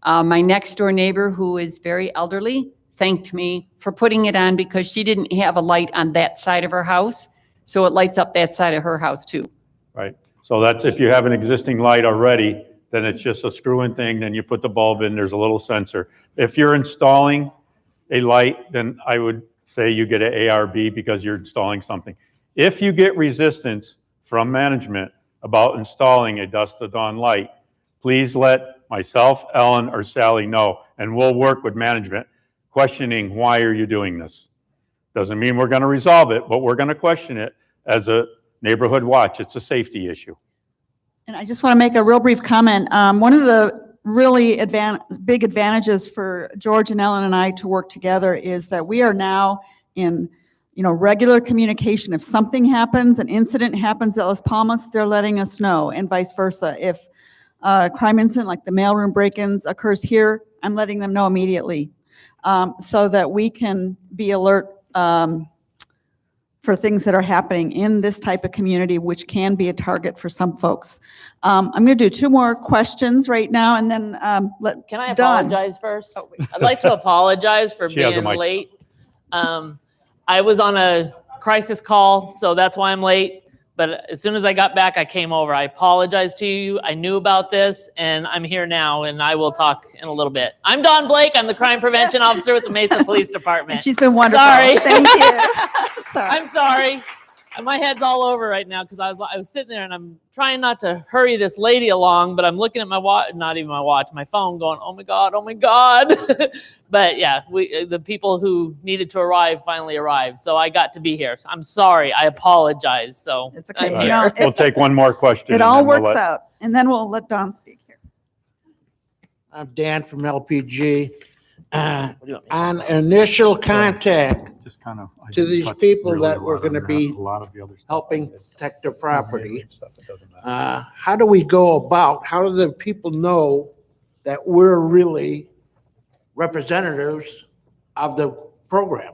My next door neighbor, who is very elderly, thanked me for putting it on because she didn't have a light on that side of her house, so it lights up that side of her house too. Right. So that's if you have an existing light already, then it's just a screw-in thing, then you put the bulb in, there's a little sensor. If you're installing a light, then I would say you get an ARB because you're installing something. If you get resistance from management about installing a dusk to dawn light, please let myself, Ellen, or Sally know, and we'll work with management questioning, why are you doing this? Doesn't mean we're going to resolve it, but we're going to question it as a neighborhood watch. It's a safety issue. And I just want to make a real brief comment. One of the really big advantages for George and Ellen and I to work together is that we are now in, regular communication. If something happens, an incident happens at Las Palmas, they're letting us know, and vice versa. If a crime incident like the mailroom break-ins occurs here, I'm letting them know immediately, so that we can be alert for things that are happening in this type of community, which can be a target for some folks. I'm going to do 2 more questions right now, and then let Can I Dawn. apologize first? I'd like to apologize for She has a being mic. late. I was on a crisis call, so that's why I'm late. But as soon as I got back, I came over. I apologize to you. I knew about this, and I'm here now, and I will talk in a little bit. I'm Dawn Blake. I'm the crime prevention officer with the Mesa Police And Department. she's been wonderful. Sorry. Thank you. Sorry. I'm sorry. My head's all over right now because I was sitting there and I'm trying not to hurry this lady along, but I'm looking at my watch, not even my watch, my phone, going, oh my God, oh my God. But yeah, the people who needed to arrive finally arrived, so I got to be here. I'm sorry. I apologize. So It's okay. I'm You know, here. We'll take one more question. It and all then we'll works let- out, and then we'll let Dawn speak here. I'm Dan from LPG. What do you want me to On initial contact, Just kind of. I to didn't these touch people really that a were lot gonna on be that. A lot of the other stuff helping I did. protect their property, Stuff, it doesn't matter. how do we go about, how do the people know that we're really representatives of the program?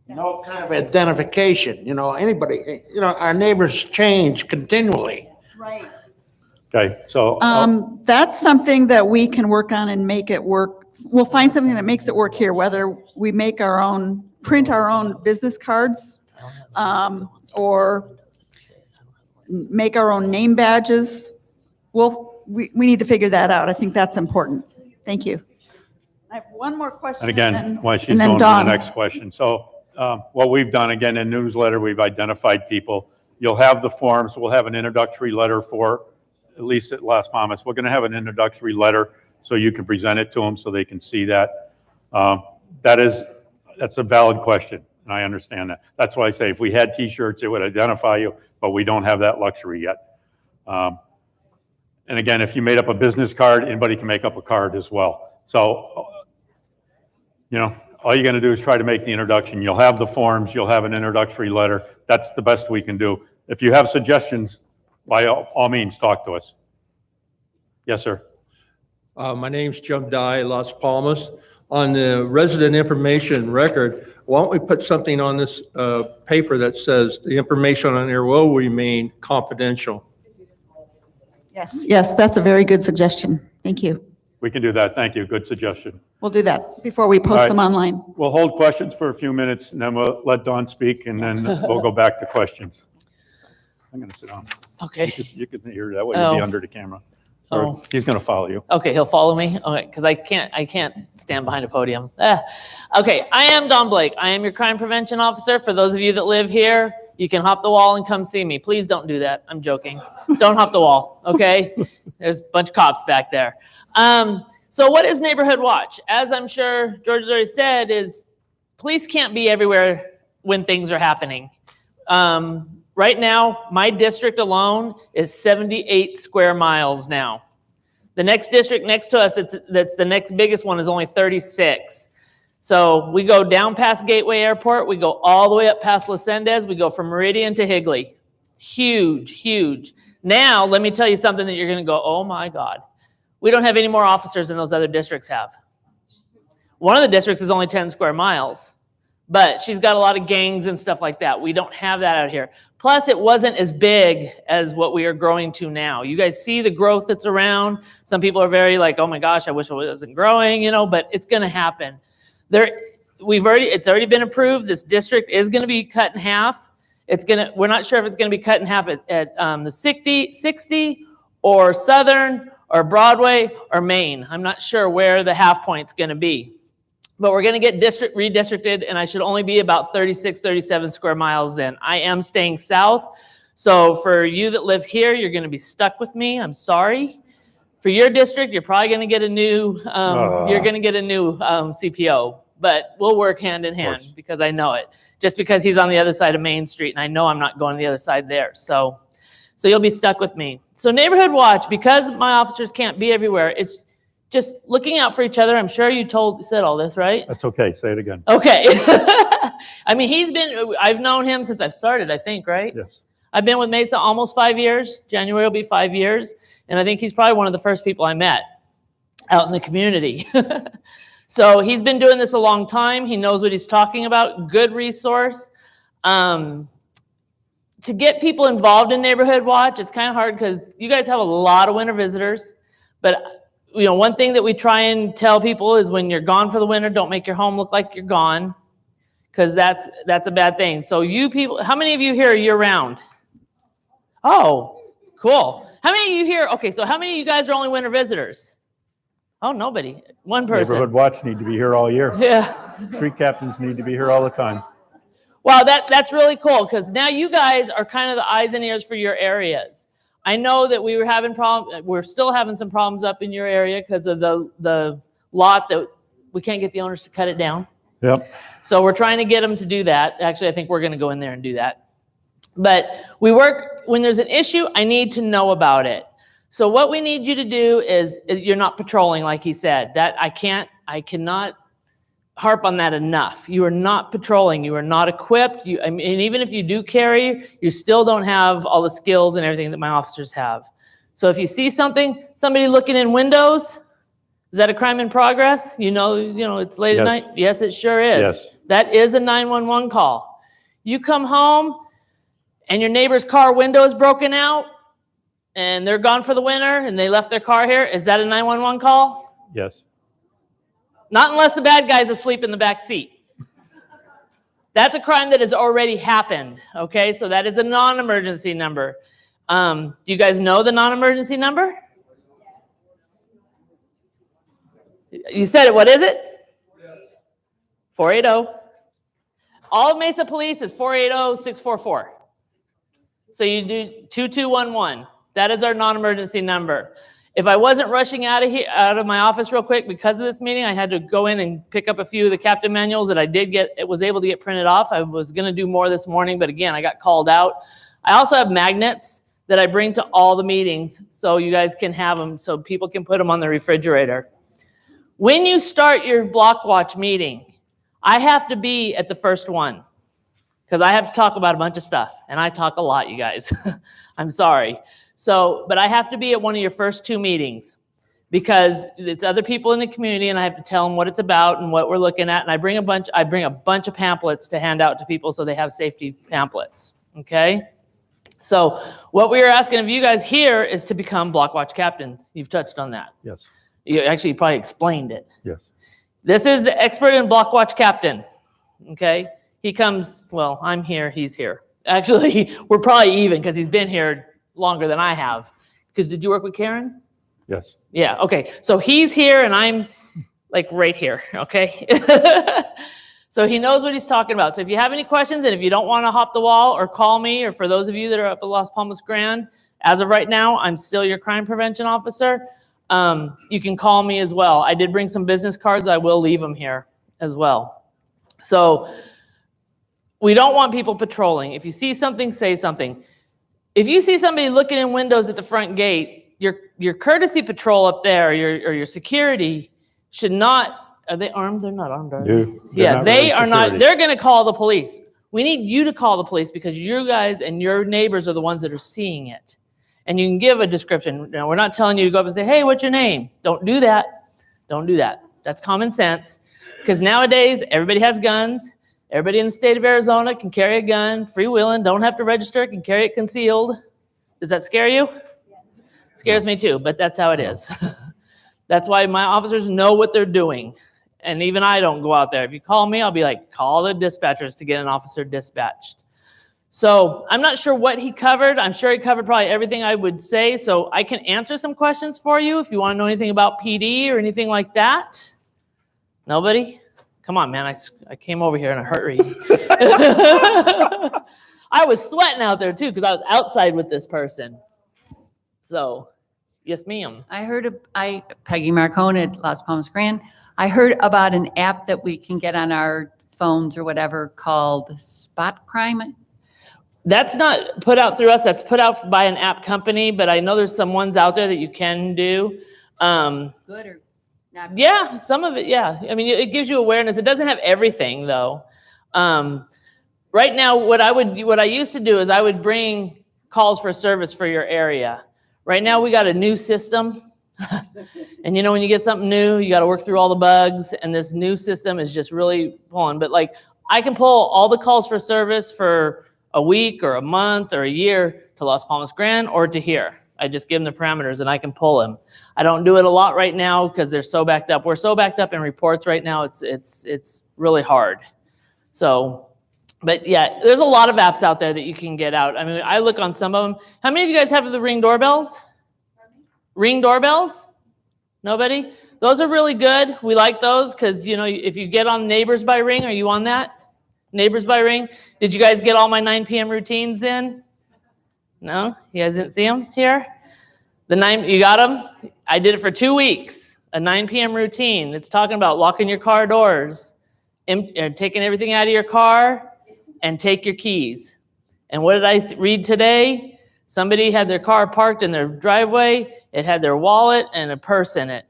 No kind of identification, anybody, our neighbors change continually. Right. Okay, so That's something that we can work on and make it work. We'll find something that makes it work here, whether we make print our own business cards, or make our own name badges. We need to figure that out. I think that's important. Thank you. I have one more question. and again, while she's and then going to the Dawn. next question. So what we've done, again, in newsletter, we've identified people. You'll have the forms. We'll have an introductory letter for, at least at Las Palmas, we're going to have an introductory letter so you can present it to them so they can see that. That's a valid question, and I understand that. That's why I say if we had T-shirts, it would identify you, but we don't have that luxury yet. And again, if you made up a business card, anybody can make up a card as well. So, all you're going to do is try to make the introduction. You'll have the forms, you'll have an introductory letter. That's the best we can do. If you have suggestions, by all means, talk to us. Yes, sir. My name's Jim Dye, Las Palmas. On the resident information record, why don't we put something on this paper that says the information on there will remain confidential? Yes, that's a very good suggestion. Thank you. We can do that. Thank you. Good suggestion. We'll do that before we All post right. them online. We'll hold questions for a few minutes, and then we'll let Dawn speak, and then we'll go back to questions. I'm going to sit down. Okay. You can hear that way. You'll be Oh. under the camera. or Oh. he's going to follow you. Okay, he'll follow me. Okay, because I can't stand behind a podium. Okay, I am Don Blake. I am your crime prevention officer. For those of you that live here, you can hop the wall and come see me. Please don't do that. I'm joking. Don't hop the wall. Okay, there's a bunch of cops back there. So what is Neighborhood Watch? As I'm sure George has already said, is police can't be everywhere when things are happening. Right now, my district alone is 78 square miles now. The next district next to us, that's the next biggest one, is only 36. So we go down past Gateway Airport, we go all the way up past Las Sendes, we go from Meridian to Higley. Huge, huge. Now, let me tell you something that you're gonna go, oh my God. We don't have any more officers than those other districts have. One of the districts is only 10 square miles. But she's got a lot of gangs and stuff like that. We don't have that out here. Plus, it wasn't as big as what we are growing to now. You guys see the growth that's around. Some people are very like, oh my gosh, I wish it wasn't growing, you know, but it's going to happen. It's already been approved. This district is going to be cut in half. We're not sure if it's going to be cut in half at the 60 or Southern or Broadway or Main. I'm not sure where the half point's going to be. But we're going to get redistricted, and I should only be about 36, 37 square miles in. I am staying south. So for you that live here, you're going to be stuck with me. I'm sorry. For your district, you're probably going to get a new, CPO. But we'll work hand in hand because I know it. Just because he's on the other side of Main Street, and I know I'm not going to the other side there. So you'll be stuck with me. So Neighborhood Watch, because my officers can't be everywhere, it's just looking out for each other. I'm sure you said all this, right? That's okay. Say it again. Okay. I mean, I've known him since I've started, I think, right? Yes. I've been with Mesa almost 5 years. January will be 5 years. And I think he's probably one of the first people I met out in the community. So he's been doing this a long time. He knows what he's talking about. Good resource. To get people involved in Neighborhood Watch, it's kind of hard because you guys have a lot of winter visitors. But you know, one thing that we try and tell people is when you're gone for the winter, don't make your home look like you're gone, because that's a bad thing. So you people, how many of you here are year round? Oh, cool. How many of you here? Okay, so how many of you guys are only winter visitors? Oh, nobody. One person. Neighborhood Watch need to be here all year. Yeah. Street captains need to be here all the time. Wow, that's really cool, because now you guys are kind of the eyes and ears for your areas. I know that we were having problems. We're still having some problems up in your area because of the lot that we can't get the owners to cut it down. Yep. So we're trying to get them to do that. Actually, I think we're going to go in there and do that. But when there's an issue, I need to know about it. So what we need you to do is, you're not patrolling, like he said. That I cannot harp on that enough. You are not patrolling. You are not equipped. I mean, even if you do carry, you still don't have all the skills and everything that my officers have. So if you see somebody looking in windows, is that a crime in progress? You know, it's late at night. Yes, it sure is. Yes. That is a 911 call. You come home and your neighbor's car window is broken out and they're gone for the winter and they left their car here. Is that a 911 call? Yes. Not unless the bad guy's asleep in the back seat. That's a crime that has already happened, okay? So that is a non-emergency number. Do you guys know the non-emergency number? You said it. What is it? 480. All of Mesa Police is 480-644. So you do 2211. That is our non-emergency number. If I wasn't rushing out of my office real quick because of this meeting, I had to go in and pick up a few of the captain manuals that I was able to get printed off. I was going to do more this morning, but again, I got called out. I also have magnets that I bring to all the meetings so you guys can have them so people can put them on the refrigerator. When you start your block watch meeting, I have to be at the first one because I have to talk about a bunch of stuff, and I talk a lot, you guys. I'm sorry. But I have to be at one of your first two meetings because it's other people in the community, and I have to tell them what it's about and what we're looking at. And I bring a bunch of pamphlets to hand out to people so they have safety pamphlets. Okay. So what we are asking of you guys here is to become block watch captains. You've touched on that. Yes. You actually probably explained it. Yes. This is the expert in block watch captain. Okay. He comes, well, I'm here, he's here. Actually, we're probably even because he's been here longer than I have. Because did you work with Karen? Yes. Yeah, okay. So he's here and I'm like right here, okay? So he knows what he's talking about. So if you have any questions and if you don't want to hop the wall or call me, or for those of you that are up at Las Palmas Grand, as of right now, I'm still your crime prevention officer. You can call me as well. I did bring some business cards. I will leave them here as well. So we don't want people patrolling. If you see something, say something. If you see somebody looking in windows at the front gate, your courtesy patrol up there, or your security should not. Are they armed? They're not armed, are they? No, they're Yeah, not they really are not. security. They're going to call the police. We need you to call the police because you guys and your neighbors are the ones that are seeing it. And you can give a description. Now, we're not telling you to go up and say, hey, what's your name? Don't do that. Don't do that. That's common sense. Because nowadays, everybody has guns. Everybody in the state of Arizona can carry a gun, freewheeling, don't have to register, can carry it concealed. Does that scare you? Scares me too, but that's how it is. That's why my officers know what they're doing. And even I don't go out there. If you call me, I'll be like, call the dispatchers to get an officer dispatched. So I'm not sure what he covered. I'm sure he covered probably everything I would say. So I can answer some questions for you if you want to know anything about PD or anything like that. Nobody? Come on, man. I came over here in a hurry. I was sweating out there too because I was outside with this person. So, yes, ma'am. I heard, Peggy Marcone at Las Palmas Grand, I heard about an app that we can get on our phones or whatever called Spot Crime. That's not put out through us. That's put out by an app company, but I know there's some ones out there that you can do. Good or not? Yeah, some of it, yeah. I mean, it gives you awareness. It doesn't have everything, though. Right now, what I used to do is I would bring calls for service for your area. Right now, we got a new system. And you know, when you get something new, you got to work through all the bugs, and this new system is just really pulling. But like, I can pull all the calls for service for a week or a month or a year to Las Palmas Grand or to here. I just give them the parameters and I can pull them. I don't do it a lot right now because they're so backed up. We're so backed up in reports right now. It's really hard. So, but yeah, there's a lot of apps out there that you can get out. I mean, I look on some of them. How many of you guys have the Ring doorbells? Ring doorbells? Nobody? Those are really good. We like those because, you know, if you get on Neighbors by Ring, are you on that? Neighbors by Ring? Did you guys get all my 9 p.m. routines in? No? You guys didn't see them here? You got them? I did it for 2 weeks. A 9 p.m. routine. It's talking about locking your car doors, taking everything out of your car, and take your keys. And what did I read today? Somebody had their car parked in their driveway. It had their wallet and a purse in it.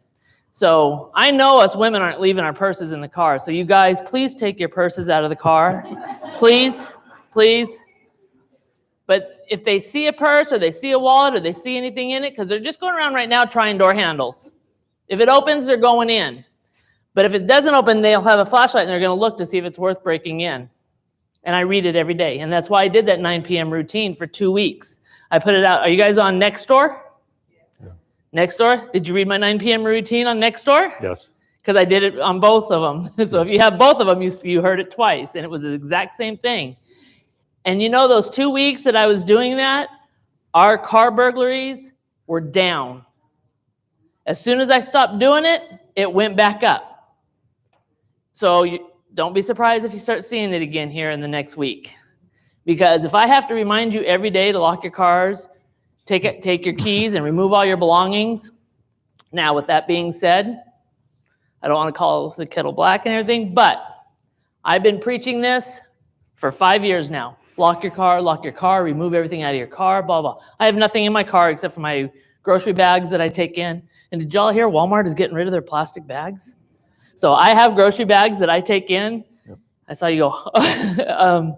So I know us women aren't leaving our purses in the car. So you guys, please take your purses out of the car. Please, please. But if they see a purse or they see a wallet or they see anything in it, because they're just going around right now trying door handles. If it opens, they're going in. But if it doesn't open, they'll have a flashlight and they're going to look to see if it's worth breaking in. And I read it every day. And that's why I did that 9 p.m. routine for 2 weeks. I put it out. Are you guys on Nextdoor? Yeah. Nextdoor? Did you read my 9 p.m. routine on Nextdoor? Yes. Because I did it on both of them. So if you have both of them, you heard it twice. And it was the exact same thing. And you know, those 2 weeks that I was doing that, our car burglaries were down. As soon as I stopped doing it, it went back up. So don't be surprised if you start seeing it again here in the next week. Because if I have to remind you every day to lock your cars, take your keys and remove all your belongings. Now, with that being said, I don't want to call the kettle black and everything, but I've been preaching this for 5 years now. Lock your car, remove everything out of your car, blah, blah. I have nothing in my car except for my grocery bags that I take in. And did y'all hear Walmart is getting rid of their plastic bags? So I have grocery bags that I take in. Yep. I saw you go.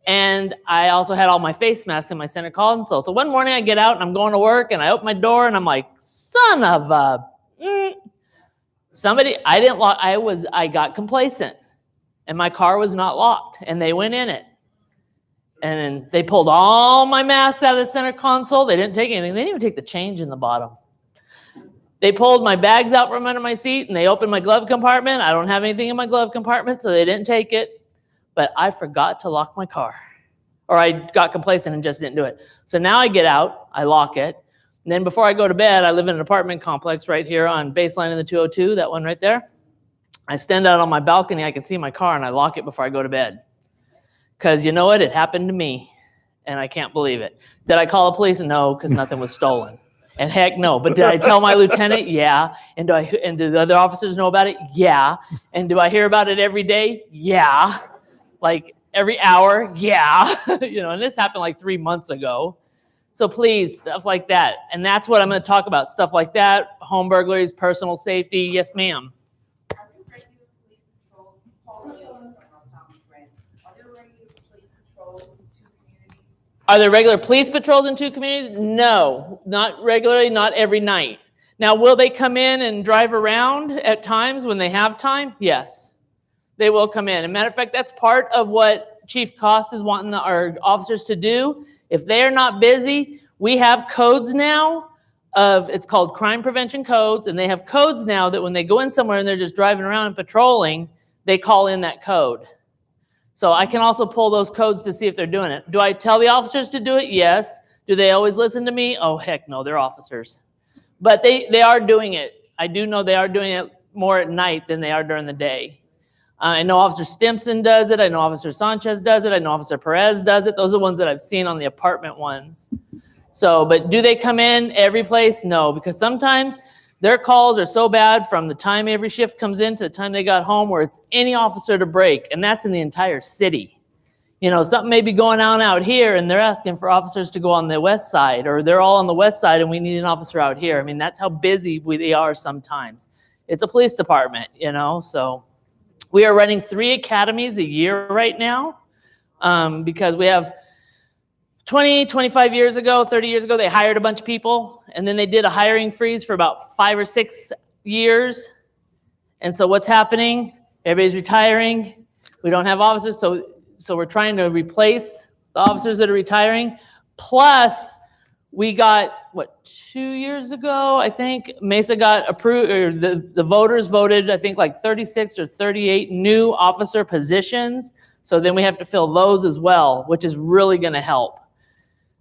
And I also had all my face masks in my center console. So one morning I get out and I'm going to work and I open my door and I'm like, son of a, somebody, I didn't lock, I got complacent and my car was not locked and they went in it. And they pulled all my masks out of the center console. They didn't take anything. They didn't even take the change in the bottom. They pulled my bags out from under my seat and they opened my glove compartment. I don't have anything in my glove compartment, so they didn't take it. But I forgot to lock my car. Or I got complacent and just didn't do it. So now I get out, I lock it. And then before I go to bed, I live in an apartment complex right here on Baseline in the 202, that one right there. I stand out on my balcony, I can see my car, and I lock it before I go to bed. Because you know what? It happened to me, and I can't believe it. Did I call the police? No, because nothing was stolen. And heck no. But did I tell my lieutenant? Yeah. And do the other officers know about it? Yeah. And do I hear about it every day? Yeah. Like every hour? Yeah. And this happened like 3 months ago. So please, stuff like that. And that's what I'm going to talk about. Stuff like that, home burglaries, personal safety. Yes, ma'am. Are there regular police patrols in 2 communities? No, not regularly, not every night. Now, will they come in and drive around at times when they have time? Yes, they will come in. As a matter of fact, that's part of what Chief Cost is wanting our officers to do. If they are not busy, we have codes now it's called crime prevention codes, and they have codes now that when they go in somewhere and they're just driving around and patrolling, they call in that code. So I can also pull those codes to see if they're doing it. Do I tell the officers to do it? Yes. Do they always listen to me? Oh, heck no, they're officers. But they are doing it. I do know they are doing it more at night than they are during the day. I know Officer Stimson does it. I know Officer Sanchez does it. I know Officer Perez does it. Those are the ones that I've seen on the apartment ones. So, but do they come in every place? No, because sometimes their calls are so bad from the time every shift comes in to the time they got home where it's any officer to break, and that's in the entire city. Something may be going on out here, and they're asking for officers to go on the west side, or they're all on the west side, and we need an officer out here. I mean, that's how busy they are sometimes. It's a police department, so we are running 3 academies a year right now because we have 20, 25 years ago, 30 years ago, they hired a bunch of people, and then they did a hiring freeze for about 5 or 6 years. And so what's happening? Everybody's retiring. We don't have officers, so we're trying to replace the officers that are retiring. Plus, we got, 2 years ago, I think, Mesa got approved, or the voters voted, I think, like 36 or 38 new officer positions. So then we have to fill those as well, which is really going to help.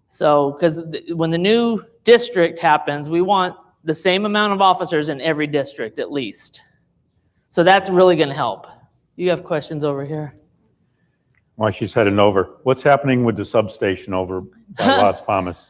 So, because when the new district happens, we want the same amount of officers in every district at least. So that's really going to help. You have questions over here? While she's heading over, what's happening with the substation over by Las Palmas?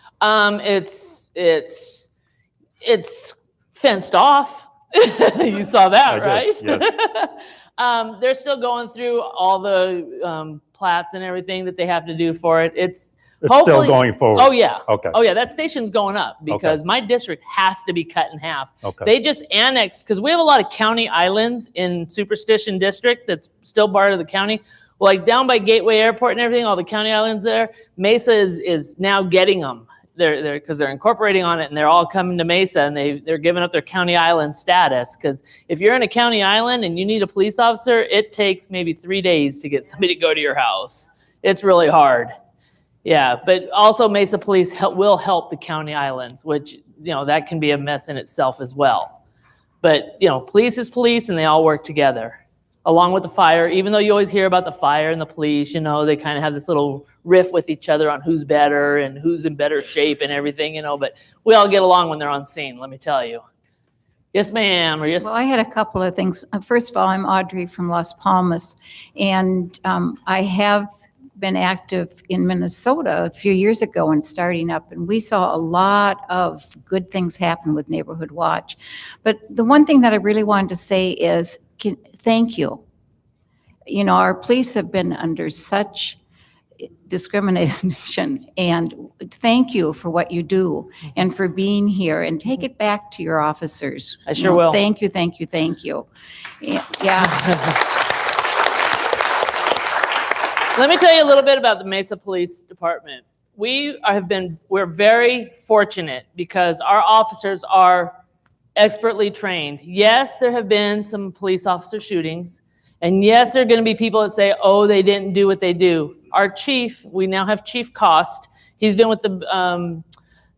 It's fenced off. You saw that, right? Yes. They're still going through all the plats and everything that they have to do for it. It's still going forward? Oh, yeah. Okay. Oh, yeah, that station's going up because my district has to be cut in half. Okay. They just annexed, because we have a lot of county islands in Superstition District that's still part of the county. Well, like down by Gateway Airport and everything, all the county islands there, Mesa is now getting them. Because they're incorporating on it, and they're all coming to Mesa, and they're giving up their county island status. Because if you're in a county island and you need a police officer, it takes maybe 3 days to get somebody to go to your house. It's really hard. Yeah, but also Mesa Police will help the county islands, which, that can be a mess in itself as well. But, police is police, and they all work together, along with the fire. Even though you always hear about the fire and the police, they kind of have this little riff with each other on who's better and who's in better shape and everything, but we all get along when they're on scene, let me tell you. Yes, ma'am, or yes? Well, I had a couple of things. First of all, I'm Audrey from Las Palmas, and I have been active in Minnesota a few years ago and starting up, and we saw a lot of good things happen with Neighborhood Watch. But the one thing that I really wanted to say is thank you. Our police have been under such discrimination, and thank you for what you do and for being here, and take it back to your officers. I sure will. Thank you, thank you, thank you. Yeah. Let me tell you a little bit about the Mesa Police Department. We're very fortunate because our officers are expertly trained. Yes, there have been some police officer shootings, and yes, there are going to be people that say, oh, they didn't do what they do. Our chief, we now have Chief Cost. He's been with the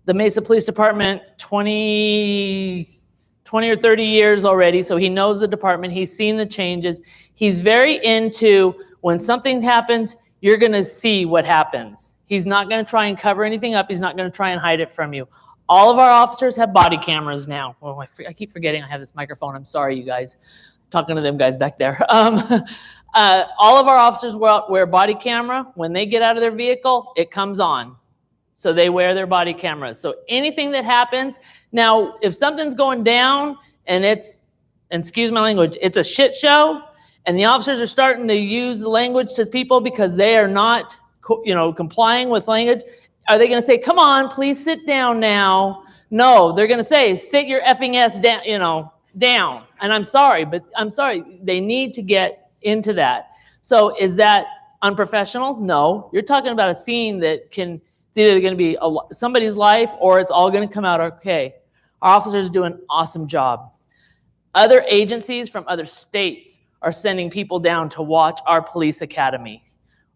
Mesa Police Department 20 or 30 years already, so he knows the department. He's seen the changes. He's very into when something happens, you're going to see what happens. He's not going to try and cover anything up. He's not going to try and hide it from you. All of our officers have body cameras now. Oh, I keep forgetting I have this microphone. I'm sorry, you guys. Talking to them guys back there. All of our officers wear body camera. When they get out of their vehicle, it comes on. So they wear their body cameras. So anything that happens, now if something's going down and it's, and excuse my language, it's a shit show, and the officers are starting to use the language to people because they are not, complying with language, are they going to say, come on, please sit down now? No, they're going to say, sit your effing ass down, down. And I'm sorry, they need to get into that. So is that unprofessional? No, you're talking about a scene that it's either going to be somebody's life or it's all going to come out okay. Our officers do an awesome job. Other agencies from other states are sending people down to watch our police academy.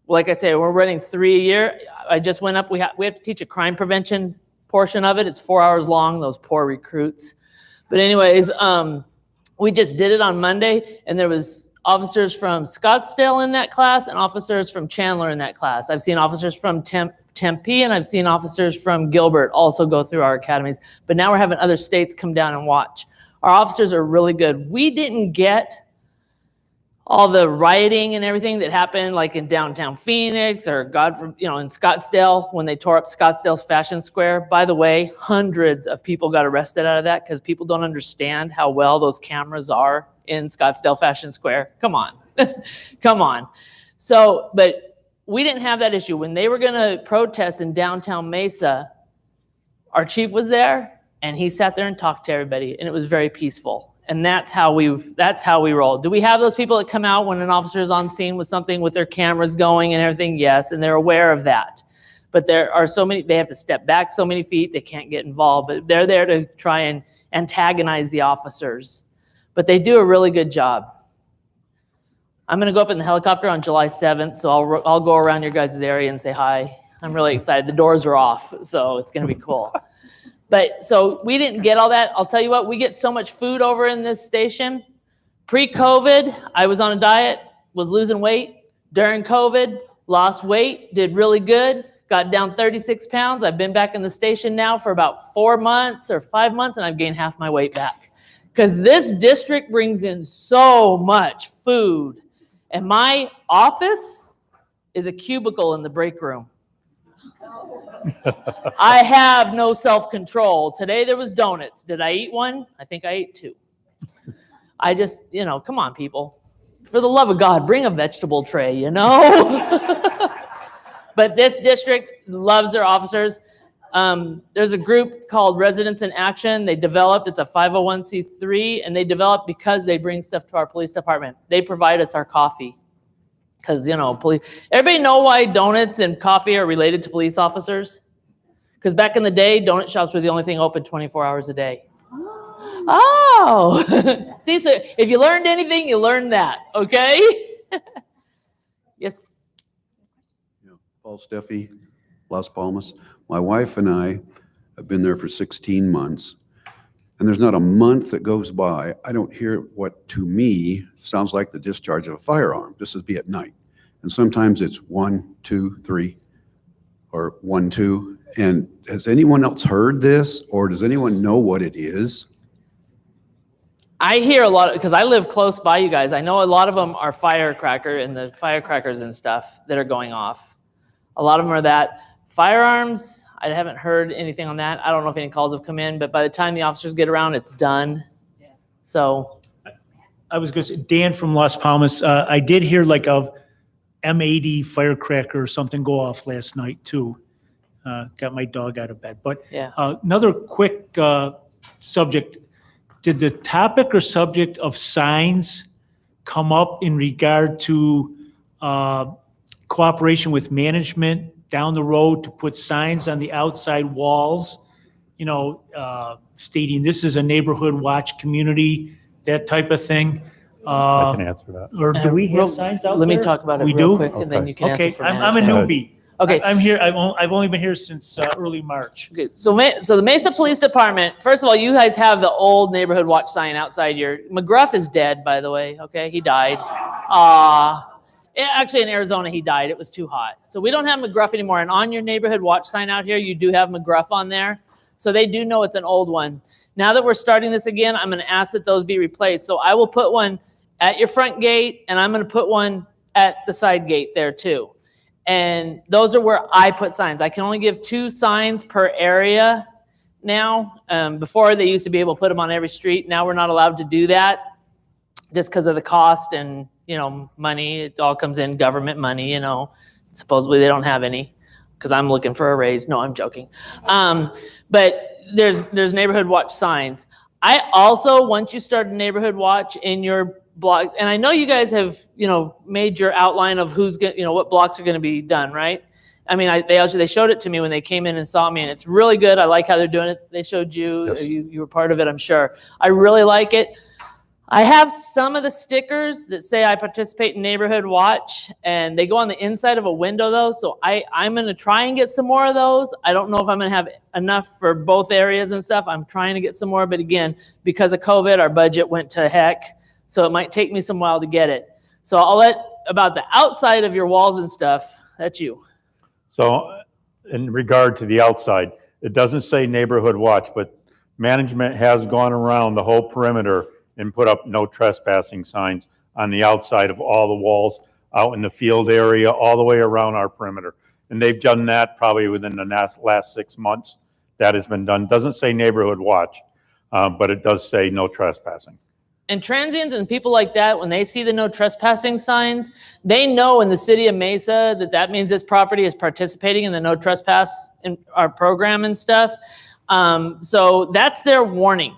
Like I say, we're running 3 a year. I just went up. We have to teach a crime prevention portion of it. It's 4 hours long, those poor recruits. But anyways, we just did it on Monday, and there was officers from Scottsdale in that class and officers from Chandler in that class. I've seen officers from Tempe, and I've seen officers from Gilbert also go through our academies. But now we're having other states come down and watch. Our officers are really good. We didn't get all the rioting and everything that happened like in downtown Phoenix or in Scottsdale when they tore up Scottsdale's Fashion Square. By the way, hundreds of people got arrested out of that because people don't understand how well those cameras are in Scottsdale Fashion Square. Come on, come on. So, but we didn't have that issue. When they were gonna protest in downtown Mesa, our chief was there and he sat there and talked to everybody, and it was very peaceful. And that's how we roll. Do we have those people that come out when an officer is on scene with something with their cameras going and everything? Yes, and they're aware of that. But there are so many, they have to step back so many feet, they can't get involved, but they're there to try and antagonize the officers. But they do a really good job. I'm gonna go up in the helicopter on July 7th, so I'll go around your guys' area and say hi. I'm really excited. The doors are off, so it's gonna be cool. But so we didn't get all that. I'll tell you what, we get so much food over in this station. Pre-COVID, I was on a diet, was losing weight. During COVID, lost weight, did really good, got down 36 pounds. I've been back in the station now for about 4 months or 5 months, and I've gained half my weight back. Because this district brings in so much food. And my office is a cubicle in the break room. I have no self-control. Today there was donuts. Did I eat one? I think I ate 2. I just, come on, people. For the love of God, bring a vegetable tray, But this district loves their officers. There's a group called Residents in Action. They developed, it's a 501c3, and they developed because they bring stuff to our police department. They provide us our coffee. Because, police, everybody know why donuts and coffee are related to police officers? Because back in the day, donut shops were the only thing open 24 hours a day. Oh! See, so if you learned anything, you learned that, okay? Yes. Paul Steffi, Las Palmas. My wife and I have been there for 16 months, and there's not a month that goes by I don't hear what to me sounds like the discharge of a firearm. This would be at night. And sometimes it's 1, 2, 3, or 1, 2. And has anyone else heard this, or does anyone know what it is? I hear a lot, because I live close by you guys. I know a lot of them are firecrackers and stuff that are going off. A lot of them are that. Firearms, I haven't heard anything on that. I don't know if any calls have come in, but by the time the officers get around, it's done. Yeah. So. I was going to say, Dan from Las Palmas, I did hear like a M80 firecracker or something go off last night too. Got my dog out of bed. But yeah. Another quick subject. Did the topic or subject of signs come up in regard to cooperation with management down the road to put signs on the outside walls, stating this is a neighborhood watch community, that type of thing? I can answer that. Or do we have signs out there? Let me talk about it We real do? quick, and then you can answer Okay, for I'm a management. newbie. Okay. I'm here, I've only been here since early March. Okay, so the Mesa Police Department, first of all, you guys have the old neighborhood watch sign outside your, McGruff is dead, by the way, okay, he died. Actually in Arizona, he died, it was too hot. So we don't have McGruff anymore, and on your neighborhood watch sign out here, you do have McGruff on there. So they do know it's an old one. Now that we're starting this again, I'm going to ask that those be replaced. So I will put one at your front gate, and I'm going to put one at the side gate there too. And those are where I put signs. I can only give 2 signs per area now. Before they used to be able to put them on every street. Now we're not allowed to do that just because of the cost and, you know, money. It all comes in government money, you know. Supposedly they don't have any because I'm looking for a raise. No, I'm joking. But there's neighborhood watch signs. I also, once you start a neighborhood watch in your block, and I know you guys have, you know, made your outline of who's going, you know, what blocks are going to be done, right? I mean, they showed it to me when they came in and saw me, and it's really good. I like how they're doing it. They showed you, Yes. you were part of it, I'm sure. I really like it. I have some of the stickers that say I participate in Neighborhood Watch, and they go on the inside of a window though. So I'm going to try and get some more of those. I don't know if I'm going to have enough for both areas and stuff. I'm trying to get some more, but again, because of COVID, our budget went to heck. So it might take me some while to get it. So I'll let about the outside of your walls and stuff. That's you. So in regard to the outside, it doesn't say neighborhood watch, but management has gone around the whole perimeter and put up no trespassing signs on the outside of all the walls out in the field area, all the way around our perimeter. And they've done that probably within the last 6 months. That has been done. Doesn't say neighborhood watch, but it does say no trespassing. And transients and people like that, when they see the no trespassing signs, they know in the city of Mesa that means this property is participating in the no trespass in our program and stuff. So that's their warning.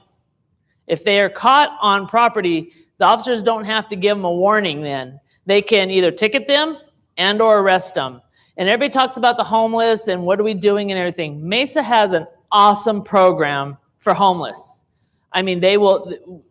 If they are caught on property, the officers don't have to give them a warning then. They can either ticket them and or arrest them. And everybody talks about the homeless and what are we doing and everything. Mesa has an awesome program for homeless. I mean,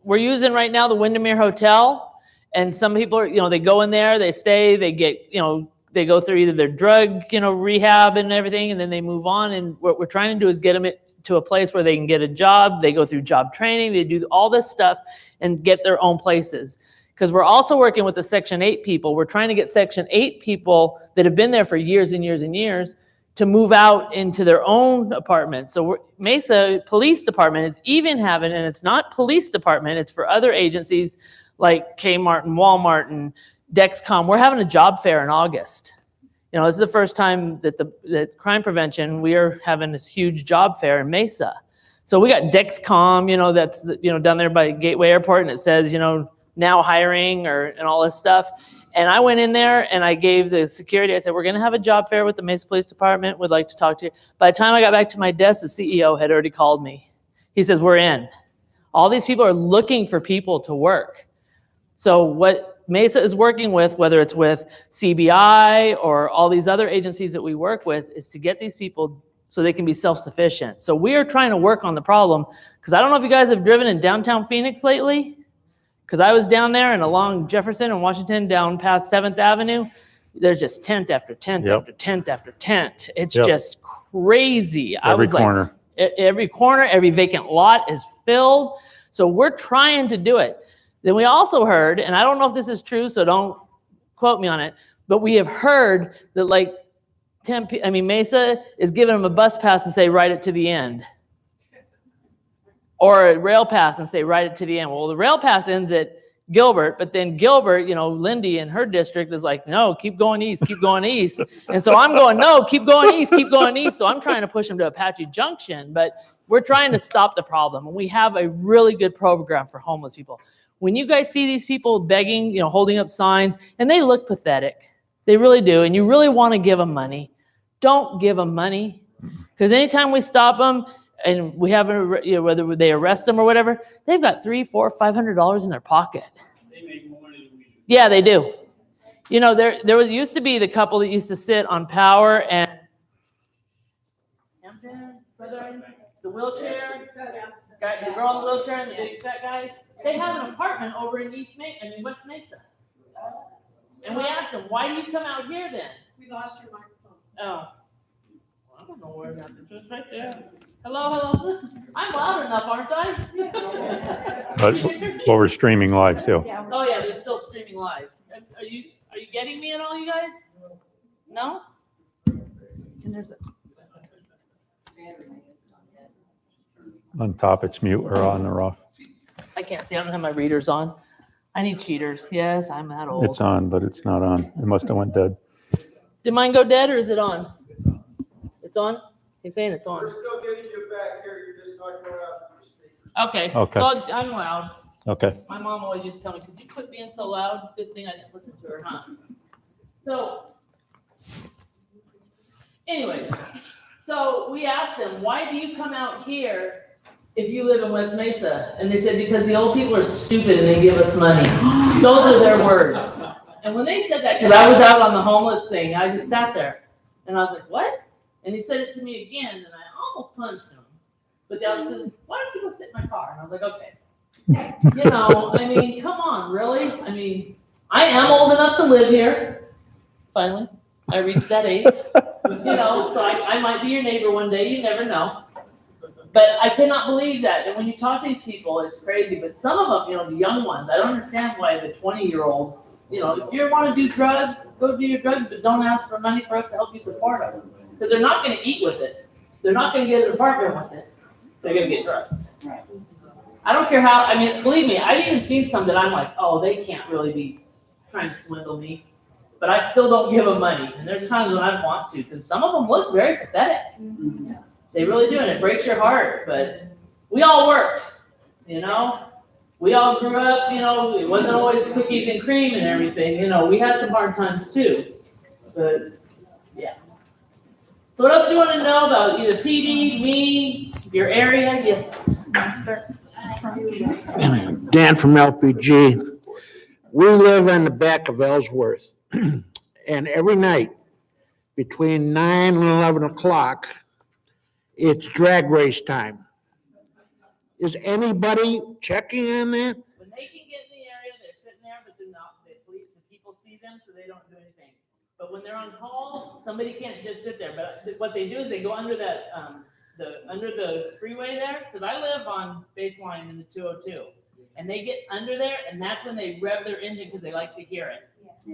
we're using right now the Windermere Hotel, and some people are, you know, they go in there, they stay, they get, you know, they go through either their drug, you know, rehab and everything, and then they move on. And what we're trying to do is get them to a place where they can get a job. They go through job training, they do all this stuff and get their own places. Because we're also working with the Section 8 people. We're trying to get Section 8 people that have been there for years and years and years to move out into their own apartments. So Mesa Police Department is even having, and it's not police department, it's for other agencies like Kmart and Walmart and Dexcom. We're having a job fair in August. You know, this is the first time that crime prevention, we are having this huge job fair in Mesa. So we got Dexcom, you know, that's, you know, down there by Gateway Airport, and it says, you know, now hiring and all this stuff. And I went in there and I gave the security, I said, we're going to have a job fair with the Mesa Police Department. Would like to talk to you. By the time I got back to my desk, the CEO had already called me. He says, we're in. All these people are looking for people to work. So what Mesa is working with, whether it's with CBI or all these other agencies that we work with, is to get these people so they can be self-sufficient. So we are trying to work on the problem, because I don't know if you guys have driven in downtown Phoenix lately, because I was down there and along Jefferson and Washington down past 7th Avenue. There's just tent after tent Yep. after tent after tent. It's Yep. just crazy. I Every was corner. like, every corner, every vacant lot is filled. So we're trying to do it. Then we also heard, and I don't know if this is true, so don't quote me on it, but we have heard that like Mesa is giving them a bus pass and say, write it to the end. Or a rail pass and say, write it to the end. Well, the rail pass ends at Gilbert, but then Gilbert, you know, Lindy and her district is like, no, keep going east, keep going east. And so I'm going, no, keep going east, keep going east. So I'm trying to push them to Apache Junction, but we're trying to stop the problem. And we have a really good program for homeless people. When you guys see these people begging, you know, holding up signs, and they look pathetic, they really do, and you really want to give them money, don't give them money. Because anytime we stop them, and we have, you know, whether they arrest them or whatever, they've got $300, $400, $500 in their pocket. They make more money than we do. Yeah, they do. You know, there used to be the couple that used to sit on Power and Hampton, the wheelchair, the girl in the wheelchair and the big fat guy. They have an apartment over in West Mesa. And we asked them, why do you come out here then? We lost your microphone. Oh. I don't know where that is. It's right there. Hello. I'm loud enough, aren't I? But we're streaming live too. Oh yeah, they're still streaming live. Are you getting me at all, you guys? No? And there's On top, it's mute or on or off. I can't see. I don't have my readers on. I need cheaters. Yes, I'm that old. It's on, but it's not on. It must have went dead. Did mine go dead or is it on? It's on? He's saying it's on. still getting you back here, you're just not going out. Okay. Okay. So I'm loud. Okay. My mom always used to tell me, could you quit being so loud? Good thing I didn't listen to her, huh? So, anyways, so we asked them, why do you come out here if you live in West Mesa? And they said, because the old people are stupid and they give us money. Those are their words. And when they said that, because I was out on the homeless thing, I just sat there and I was like, what? And he said it to me again and I almost punched him. But the officer said, why don't you go sit in my car? And I was like, okay. You know, I mean, come on, really? I mean, I am old enough to live here. Finally, I reached that age. You know, so I might be your neighbor one day, you never know. But I cannot believe that. And when you talk to these people, it's crazy. But some of them, you know, the young ones, I don't understand why the 20-year-olds, you know, if you want to do drugs, go do your drugs, but don't ask for money for us to help you support them. Because they're not going to eat with it. They're not going to get an apartment with it. They're going to get drugs. I don't care how, I mean, believe me, I've even seen some that I'm like, oh, they can't really be trying to swindle me. But I still don't give them money. And there's times when I want to, because some of them look very pathetic. They really do, and it breaks your heart. But we all worked, you know? We all grew up, you know, it wasn't always cookies and cream and everything. You know, we had some hard times too. But, yeah. So what else do you want to know about either PD, me, your area? Yes, Master. Dan from LPG. We live in the back of Ellsworth. And every night between 9 and 11 o'clock, it's drag race time. Is anybody checking on that? When they can get in the area, they're sitting there, but they're not. The people see them, so they don't do anything. But when they're on calls, somebody can't just sit there. But what they do is they go under that, under the freeway there, because I live on Baseline in the 202. And they get under there, and that's when they rev their engine because they like to hear it.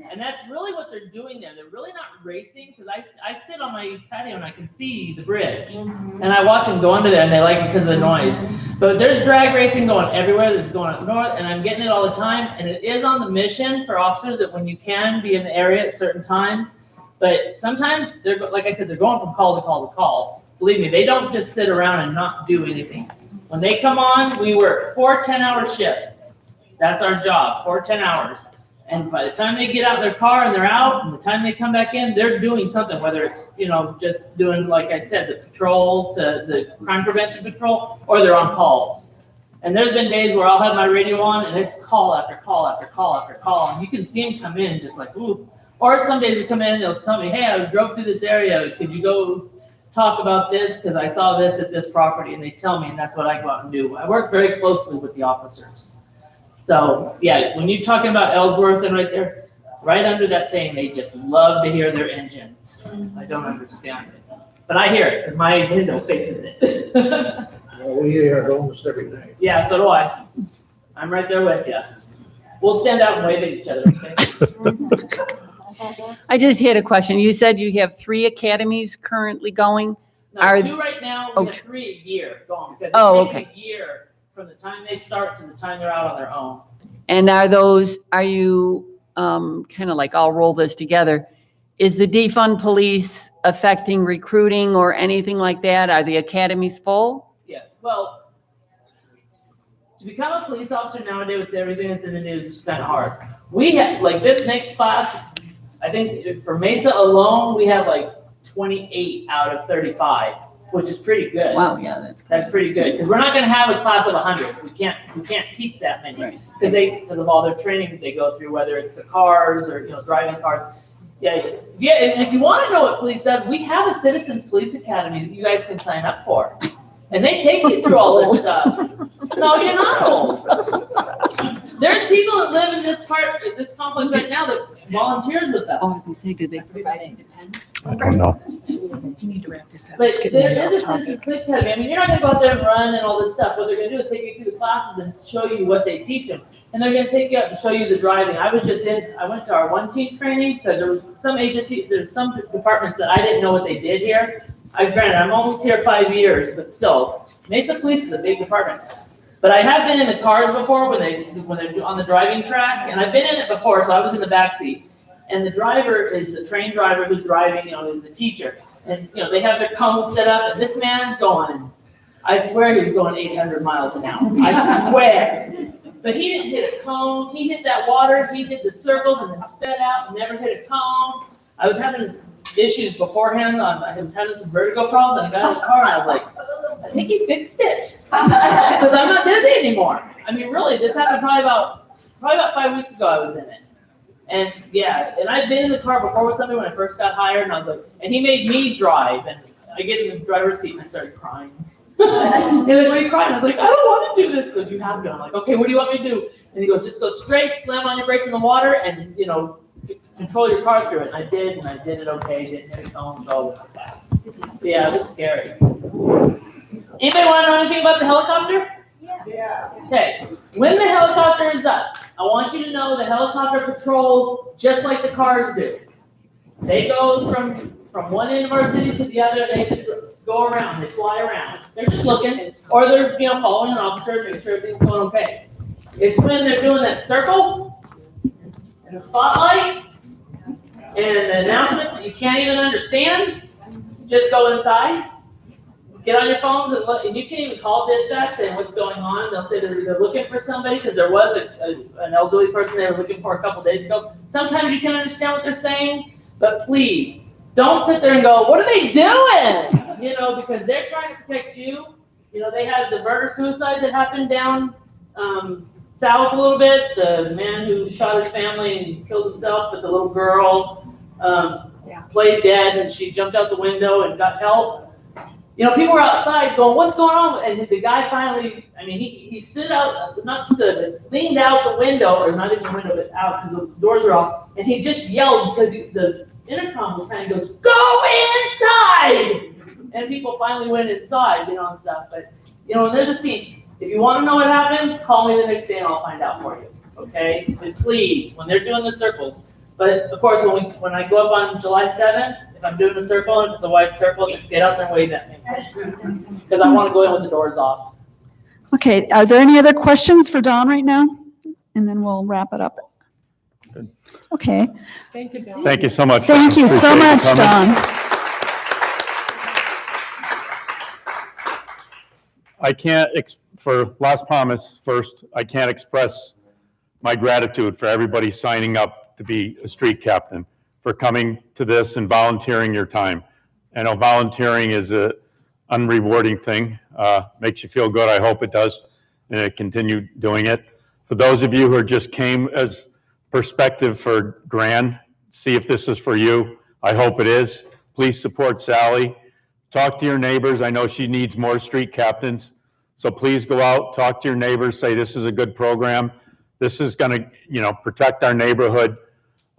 And that's really what they're doing there. They're really not racing, because I sit on my patio and I can see the bridge. And I watch them go under there, and they like it because of the noise. But there's drag racing going everywhere. There's going up north, and I'm getting it all the time. And it is on the mission for officers that when you can be in the area at certain times. But sometimes, they're like I said, they're going from call to call to call. Believe me, they don't just sit around and not do anything. When they come on, we work 4 10-hour shifts. That's our job, 4 10 hours. And by the time they get out of their car and they're out, and the time they come back in, they're doing something, whether it's, you know, just doing, like I said, the patrol to the crime prevention patrol, or they're on calls. And there's been days where I'll have my radio on and it's call after call after call after call. And you can see them come in just like, ooh. Or some days they come in and they'll tell me, hey, I drove through this area. Could you go talk about this? Because I saw this at this property. And they tell me, and that's what I go out and do. I work very closely with the officers. So, yeah, when you're talking about Ellsworth and right there, right under that thing, they just love to hear their engines. I don't understand it. But I hear it because my window faces it. Well, we hear it almost every night. Yeah, so do I. I'm right there with you. We'll stand out and wave at each other. Okay? I just had a question. You said you have 3 academies currently going? No, Are- 2 right now, Oh, we have 3 a year going. Because Oh, it takes a year from the time they start to the time they're out on their own. And are you, kind of like, I'll roll this together. Is the defund police affecting recruiting or anything like that? Are the academies full? Yeah, well, to become a police officer nowadays with everything that's in the news is kind of hard. We have, like this next class, I think for Mesa alone, we have like 28 out of 35, which is pretty good. Wow, yeah, That's pretty good, because we're not gonna have a class of 100. We can't teach that many. Right. Because of all their training that they go through, whether it's the cars or, you know, driving cars. Yeah, and if you want to know what police does, we have a Citizens Police Academy that you guys can sign up for. And they take you through all this stuff. No, you're not old. There's people that live in this complex right now that volunteers with us. Oh, I was gonna say, did they provide independence? I don't know. You need to wrap this up. But It's there getting is a off topic. Citizens Police Academy. I mean, you're not gonna go out there and run and all this stuff. What they're gonna do is take you through the classes and show you what they teach them. And they're gonna take you out and show you the driving. I went to our 1 team training because there's some departments that I didn't know what they did here. Granted, I'm almost here 5 years, but still, Mesa Police is a big department. But I have been in the cars before when they're on the driving track, and I've been in it before, so I was in the back seat. And the driver is the trained driver who's driving, is a teacher. And, they have their cones set up, and this man's going, I swear he was going 800 miles an hour. I swear. But he didn't hit a cone. He hit that water. He did the circles and then sped out and never hit a cone. I was having issues beforehand. I was having some vertigo problems, and I got in the car, and I was like, I think he fixed it. Because I'm not dizzy anymore. I mean, really, this happened probably about 5 weeks ago I was in it. And yeah, and I'd been in the car before with somebody when I first got hired, and I was like, and he made me drive, and I get in the driver's seat and I started crying. He's like, what are you crying? I was like, I don't want to do this. He goes, you have to. I'm like, okay, what do you want me to do? And he goes, just go straight, slam on your brakes in the water, and control your car through it. And I did it okay. Didn't hit a cone, go fast. Yeah, it was scary. Anybody want to know anything about the helicopter? Yeah. Okay. When the helicopter is up, I want you to know the helicopter patrols just like the cars do. They go from one end of our city to the other. They just go around. They fly around. They're just looking, or they're following an officer, making sure everything's going okay. It's when they're doing that circle and the spotlight and the announcements that you can't even understand. Just go inside. Get on your phones and look, and you can't even call dispatch saying what's going on. They'll say they're looking for somebody because there was an elderly person they were looking for a couple days ago. Sometimes you can understand what they're saying, but please don't sit there and go, what are they doing? Because they're trying to protect you. They had the murder-suicide that happened down south a little bit. The man who shot his family and killed himself, but the little girl played dead, and she jumped out the window and got help. People were outside going, what's going on? And the guy finally, he stood out, not stood, but leaned out the window, or not even the window, but out, because the doors are off. And he just yelled because the intercom was kind of goes, go inside! And people finally went inside, and stuff. But, there's a scene. If you want to know what happened, call me the next day and I'll find out for you. Okay? But please, when they're doing the circles. But of course, when I go up on July 7th, if I'm doing a circle and if it's a wide circle, just get out there and wave at me. Because I want to go in with the doors off. Okay, are there any other questions for Dawn right now? And then we'll wrap it up. Good. Okay. Thank you, Dawn. Thank you so much. Thank you so Appreciate you much, coming. Dawn. I can't, for Las Palmas first, I can't express my gratitude for everybody signing up to be a street captain, for coming to this and volunteering your time. I know volunteering is a unrewarding thing. Makes you feel good, I hope it does, and continue doing it. For those of you who just came as perspective for Grand, see if this is for you. I hope it is. Please support Sally. Talk to your neighbors. I know she needs more street captains. So please go out, talk to your neighbors, say this is a good program. This is gonna, protect our neighborhood.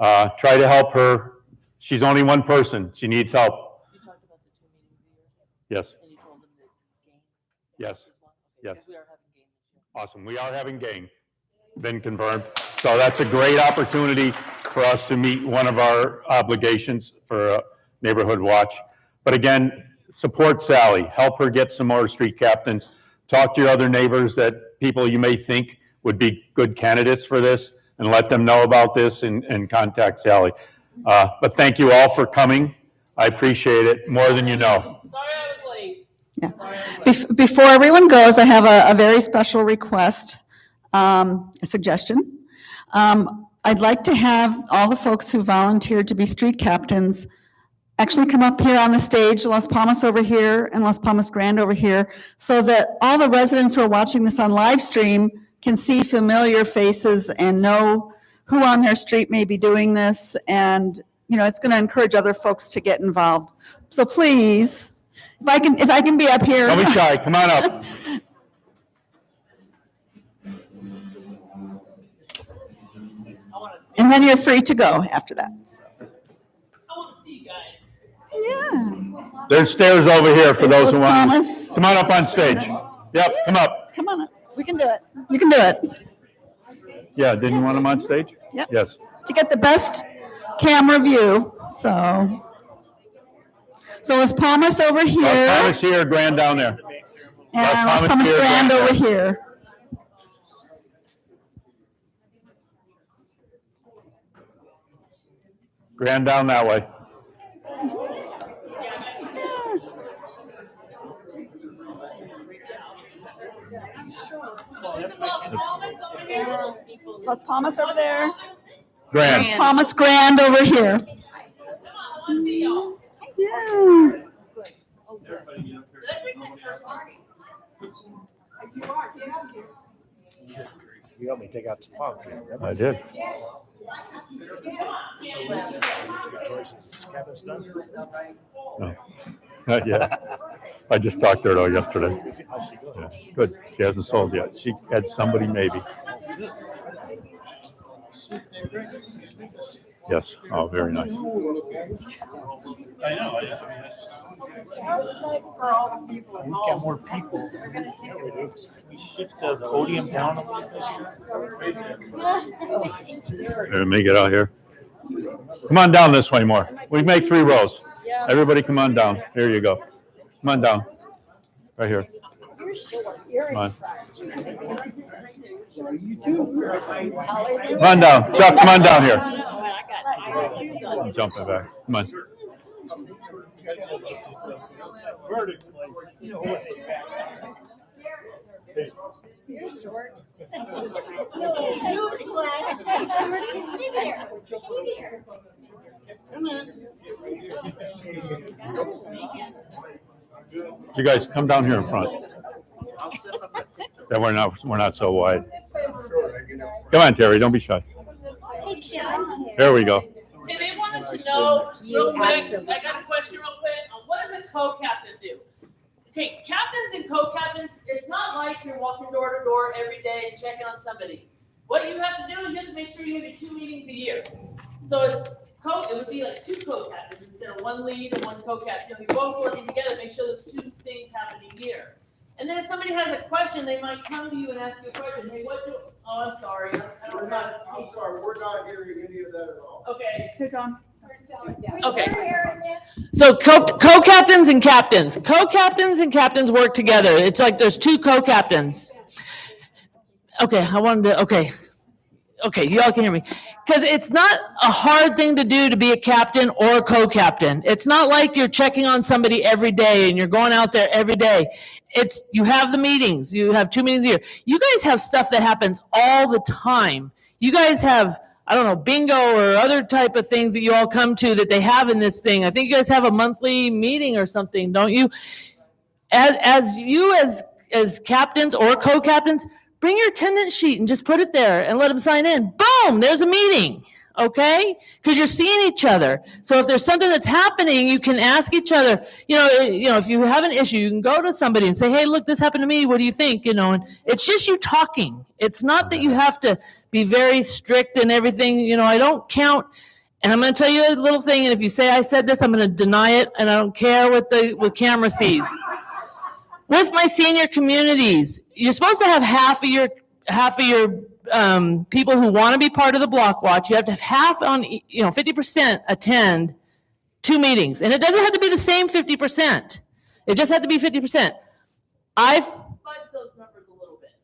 Try to help her. She's only one person. She needs help. You talked about the 2 meetings a year, Yes, and you told them that game. yes, yes. Because we are having game this year. Awesome. We are having game. Been confirmed. So that's a great opportunity for us to meet one of our obligations for a neighborhood watch. But again, support Sally. Help her get some more street captains. Talk to your other neighbors, that people you may think would be good candidates for this, and let them know about this and contact Sally. But thank you all for coming. I appreciate it more than you know. Sorry I was late. Yeah. Sorry I was late. Before everyone goes, I have a very special request, a suggestion. I'd like to have all the folks who volunteered to be street captains actually come up here on the stage, Las Palmas over here and Las Palmas Grand over here, so that all the residents who are watching this on live stream can see familiar faces and know who on their street may be doing this. And, it's going to encourage other folks to get involved. So please, if I can be up here. Don't be shy. Come on up. And then you're free to go after that. I want to see you guys. Yeah. There's stairs over here for those who want. Promise. Come on up on stage. Yep, come up. Come on up. We can do it. You can do it. Yeah, didn't you want them on stage? Yep. Yes. To get the best camera view, so. So Las Palmas over Las here, Palmas here, Grand down there. and Las Las Palmas Palmas here, Grand Grand over down. here. Grand down that way. Las Palmas over there. Grand. Palmas Grand over here. Yeah. You helped me take out some punk. I did. No. Not yet. I just talked to her though yesterday. Yeah, good. She hasn't sold yet. She had somebody maybe. Yes. Oh, very nice. I know. We've got more people. We shift the podium down a little bit. Let me get out here. Come on down this way more. We make 3 rows. Everybody come on down. Here you go. Come on down. Right here. Come on. Come on down. Chuck, come on down here. I'm jumping back. Come on. You guys come down here in front. Then we're not so wide. Come on, Terry, don't be shy. There we go. Okay, they wanted to know real quick, I got a question real quick, what does a co-captain do? Okay, captains and co-captains, it's not like you're walking door to door every day and checking on somebody. What you have to do is you have to make sure you have your 2 meetings a year. So it would be like 2 co-captains instead of 1 lead and 1 co-captain. You'll be both working together, make sure there's 2 things happening here. And then if somebody has a question, they might come to you and ask you a question. Hey, I'm sorry. I'm sorry, we're not hearing any of that at all. Okay. Here, John. Okay. So co-captains and captains. Co-captains and captains work together. It's like there's 2 co-captains. Okay, Okay, you all can hear me. Because it's not a hard thing to do to be a captain or a co-captain. It's not like you're checking on somebody every day and you're going out there every day. You have the meetings. You have 2 meetings a year. You guys have stuff that happens all the time. You guys have, I don't know, bingo or other type of things that you all come to that they have in this thing. I think you guys have a monthly meeting or something, don't you? As captains or co-captains, bring your attendance sheet and just put it there and let them sign in. Boom, there's a meeting, okay? Because you're seeing each other. So if there's something that's happening, you can ask each other. If you have an issue, you can go to somebody and say, hey, look, this happened to me. What do you think? And it's just you talking. It's not that you have to be very strict and everything. I don't count. And I'm going to tell you a little thing. And if you say I said this, I'm going to deny it. And I don't care what the camera sees. With my senior communities, you're supposed to have half of your people who want to be part of the block watch. You have to have half 50% attend 2 meetings, and it doesn't have to be the same 50%. It just had to be 50%. I've fudged those numbers a little bit.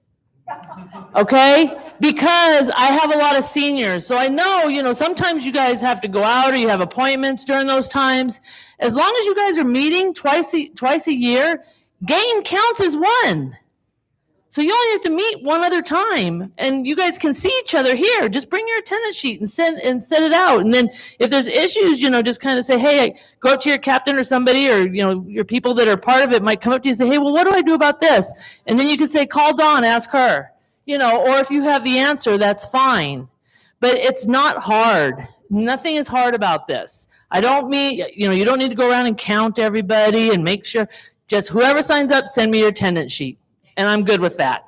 Okay, because I have a lot of seniors, so I know sometimes you guys have to go out or you have appointments during those times. As long as you guys are meeting twice a year. Gain counts as 1. So you only have to meet 1 other time, and you guys can see each other here. Just bring your attendance sheet and set it out. And then if there's issues, just kind of say, hey, go up to your captain or somebody, or your people that are part of it might come up to you and say, hey, well, what do I do about this? And then you can say, call Dawn, ask her. Or if you have the answer, that's fine. But it's not hard. Nothing is hard about this. I don't mean, you don't need to go around and count everybody and make sure. Just whoever signs up, send me your attendance sheet. And I'm good with that.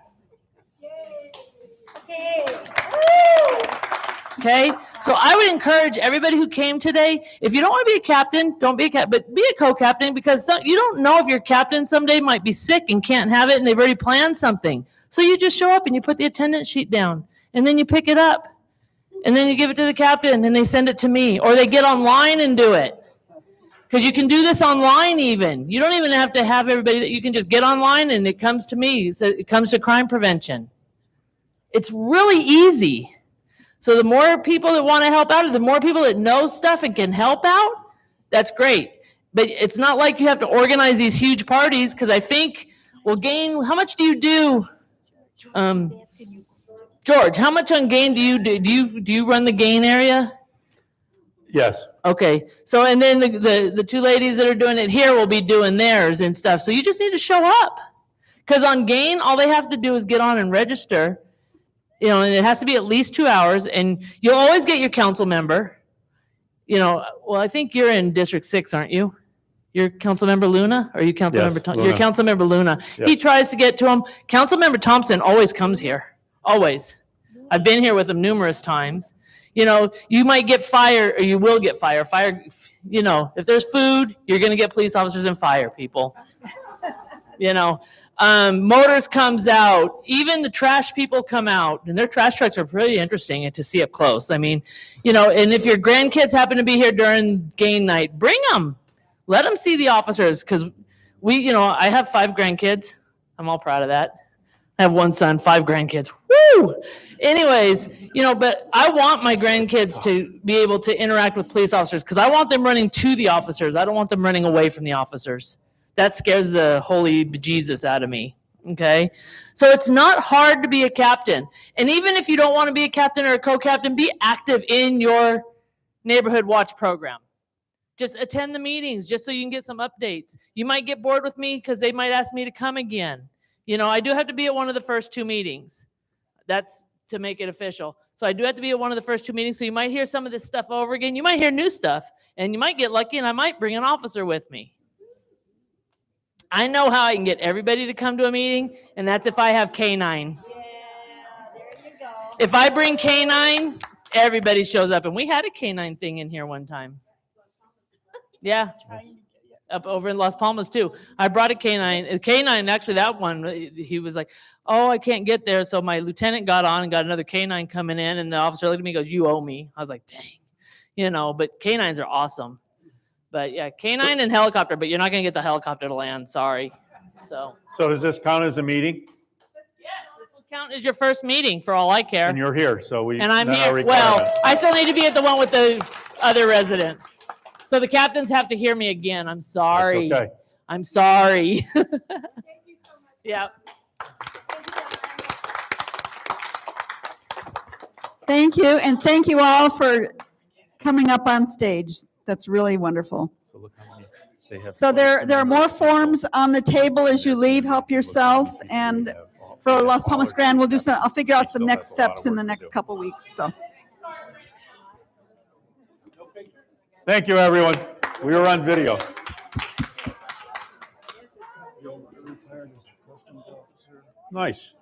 Okay? So I would encourage everybody who came today, if you don't want to be a captain, don't be a captain, but be a co-captain, because you don't know if your captain someday might be sick and can't have it and they've already planned something. So you just show up and you put the attendance sheet down, and then you pick it up, and then you give it to the captain and they send it to me, or they get online and do it. Because you can do this online even. You don't even have to have everybody, that you can just get online and it comes to me. So it comes to crime prevention. It's really easy. So the more people that want to help out, or the more people that know stuff and can help out, that's great. But it's not like you have to organize these huge parties, because I think we'll gain, how much do you do? George, how much on GAIN do you do? Do you run the GAIN area? Yes. Okay, so and then the two ladies that are doing it here will be doing theirs and stuff. So you just need to show up. Because on GAIN, all they have to do is get on and register. You know, and it has to be at least 2 hours, and you'll always get your council member. You know, well, I think you're in District 6, aren't you? You're Councilmember Luna, or are you Councilmember Thompson? You're Luna. Councilmember Luna. Yep. He tries to get to him. Councilmember Thompson always comes here, always. I've been here with him numerous times. You know, you might get fired, or you will get fired. Fire, you know, if there's food, you're going to get police officers and fire people. You know, Motors comes out. Even the trash people come out, and their trash trucks are pretty interesting to see up close. I mean, you know, and if your grandkids happen to be here during game night, bring them. Let them see the officers, because you know, I have 5 grandkids. I'm all proud of that. I have 1 son, 5 grandkids. Woo! Anyways, you know, but I want my grandkids to be able to interact with police officers, because I want them running to the officers. I don't want them running away from the officers. That scares the holy bejesus out of me. Okay? So it's not hard to be a captain. And even if you don't want to be a captain or a co-captain, be active in your neighborhood watch program. Just attend the meetings just so you can get some updates. You might get bored with me because they might ask me to come again. You know, I do have to be at one of the first 2 meetings. That's to make it official. So I do have to be at one of the first 2 meetings. So you might hear some of this stuff over again. You might hear new stuff, and you might get lucky, and I might bring an officer with me. I know how I can get everybody to come to a meeting, and that's if I have K9. If I bring K9, everybody shows up. And we had a K9 thing in here one time. Yeah. Up over in Las Palmas too. I brought a K9. K9, actually that one, he was like, oh, I can't get there. So my lieutenant got on and got another K9 coming in, and the officer looked at me and goes, you owe me. I was like, dang. You know, but K9s are awesome. But yeah, K9 and helicopter, but you're not going to get the helicopter to land. Sorry. So does this count as a meeting? yes, this will count as your first meeting for all I care. And you're here, so we. And I'm met our here. requirement. Well, I still need to be at the one with the other residents. So the captains have to hear me again. I'm sorry. That's okay. I'm sorry. Thank you so much. Yeah. Thank you, and thank you all for coming up on stage. That's really wonderful. So there are more forms on the table as you leave. Help yourself. And for Las Palmas Grand, we'll do some. I'll figure out some next steps in the next couple weeks. So. Thank you, everyone. We were on video. Nice.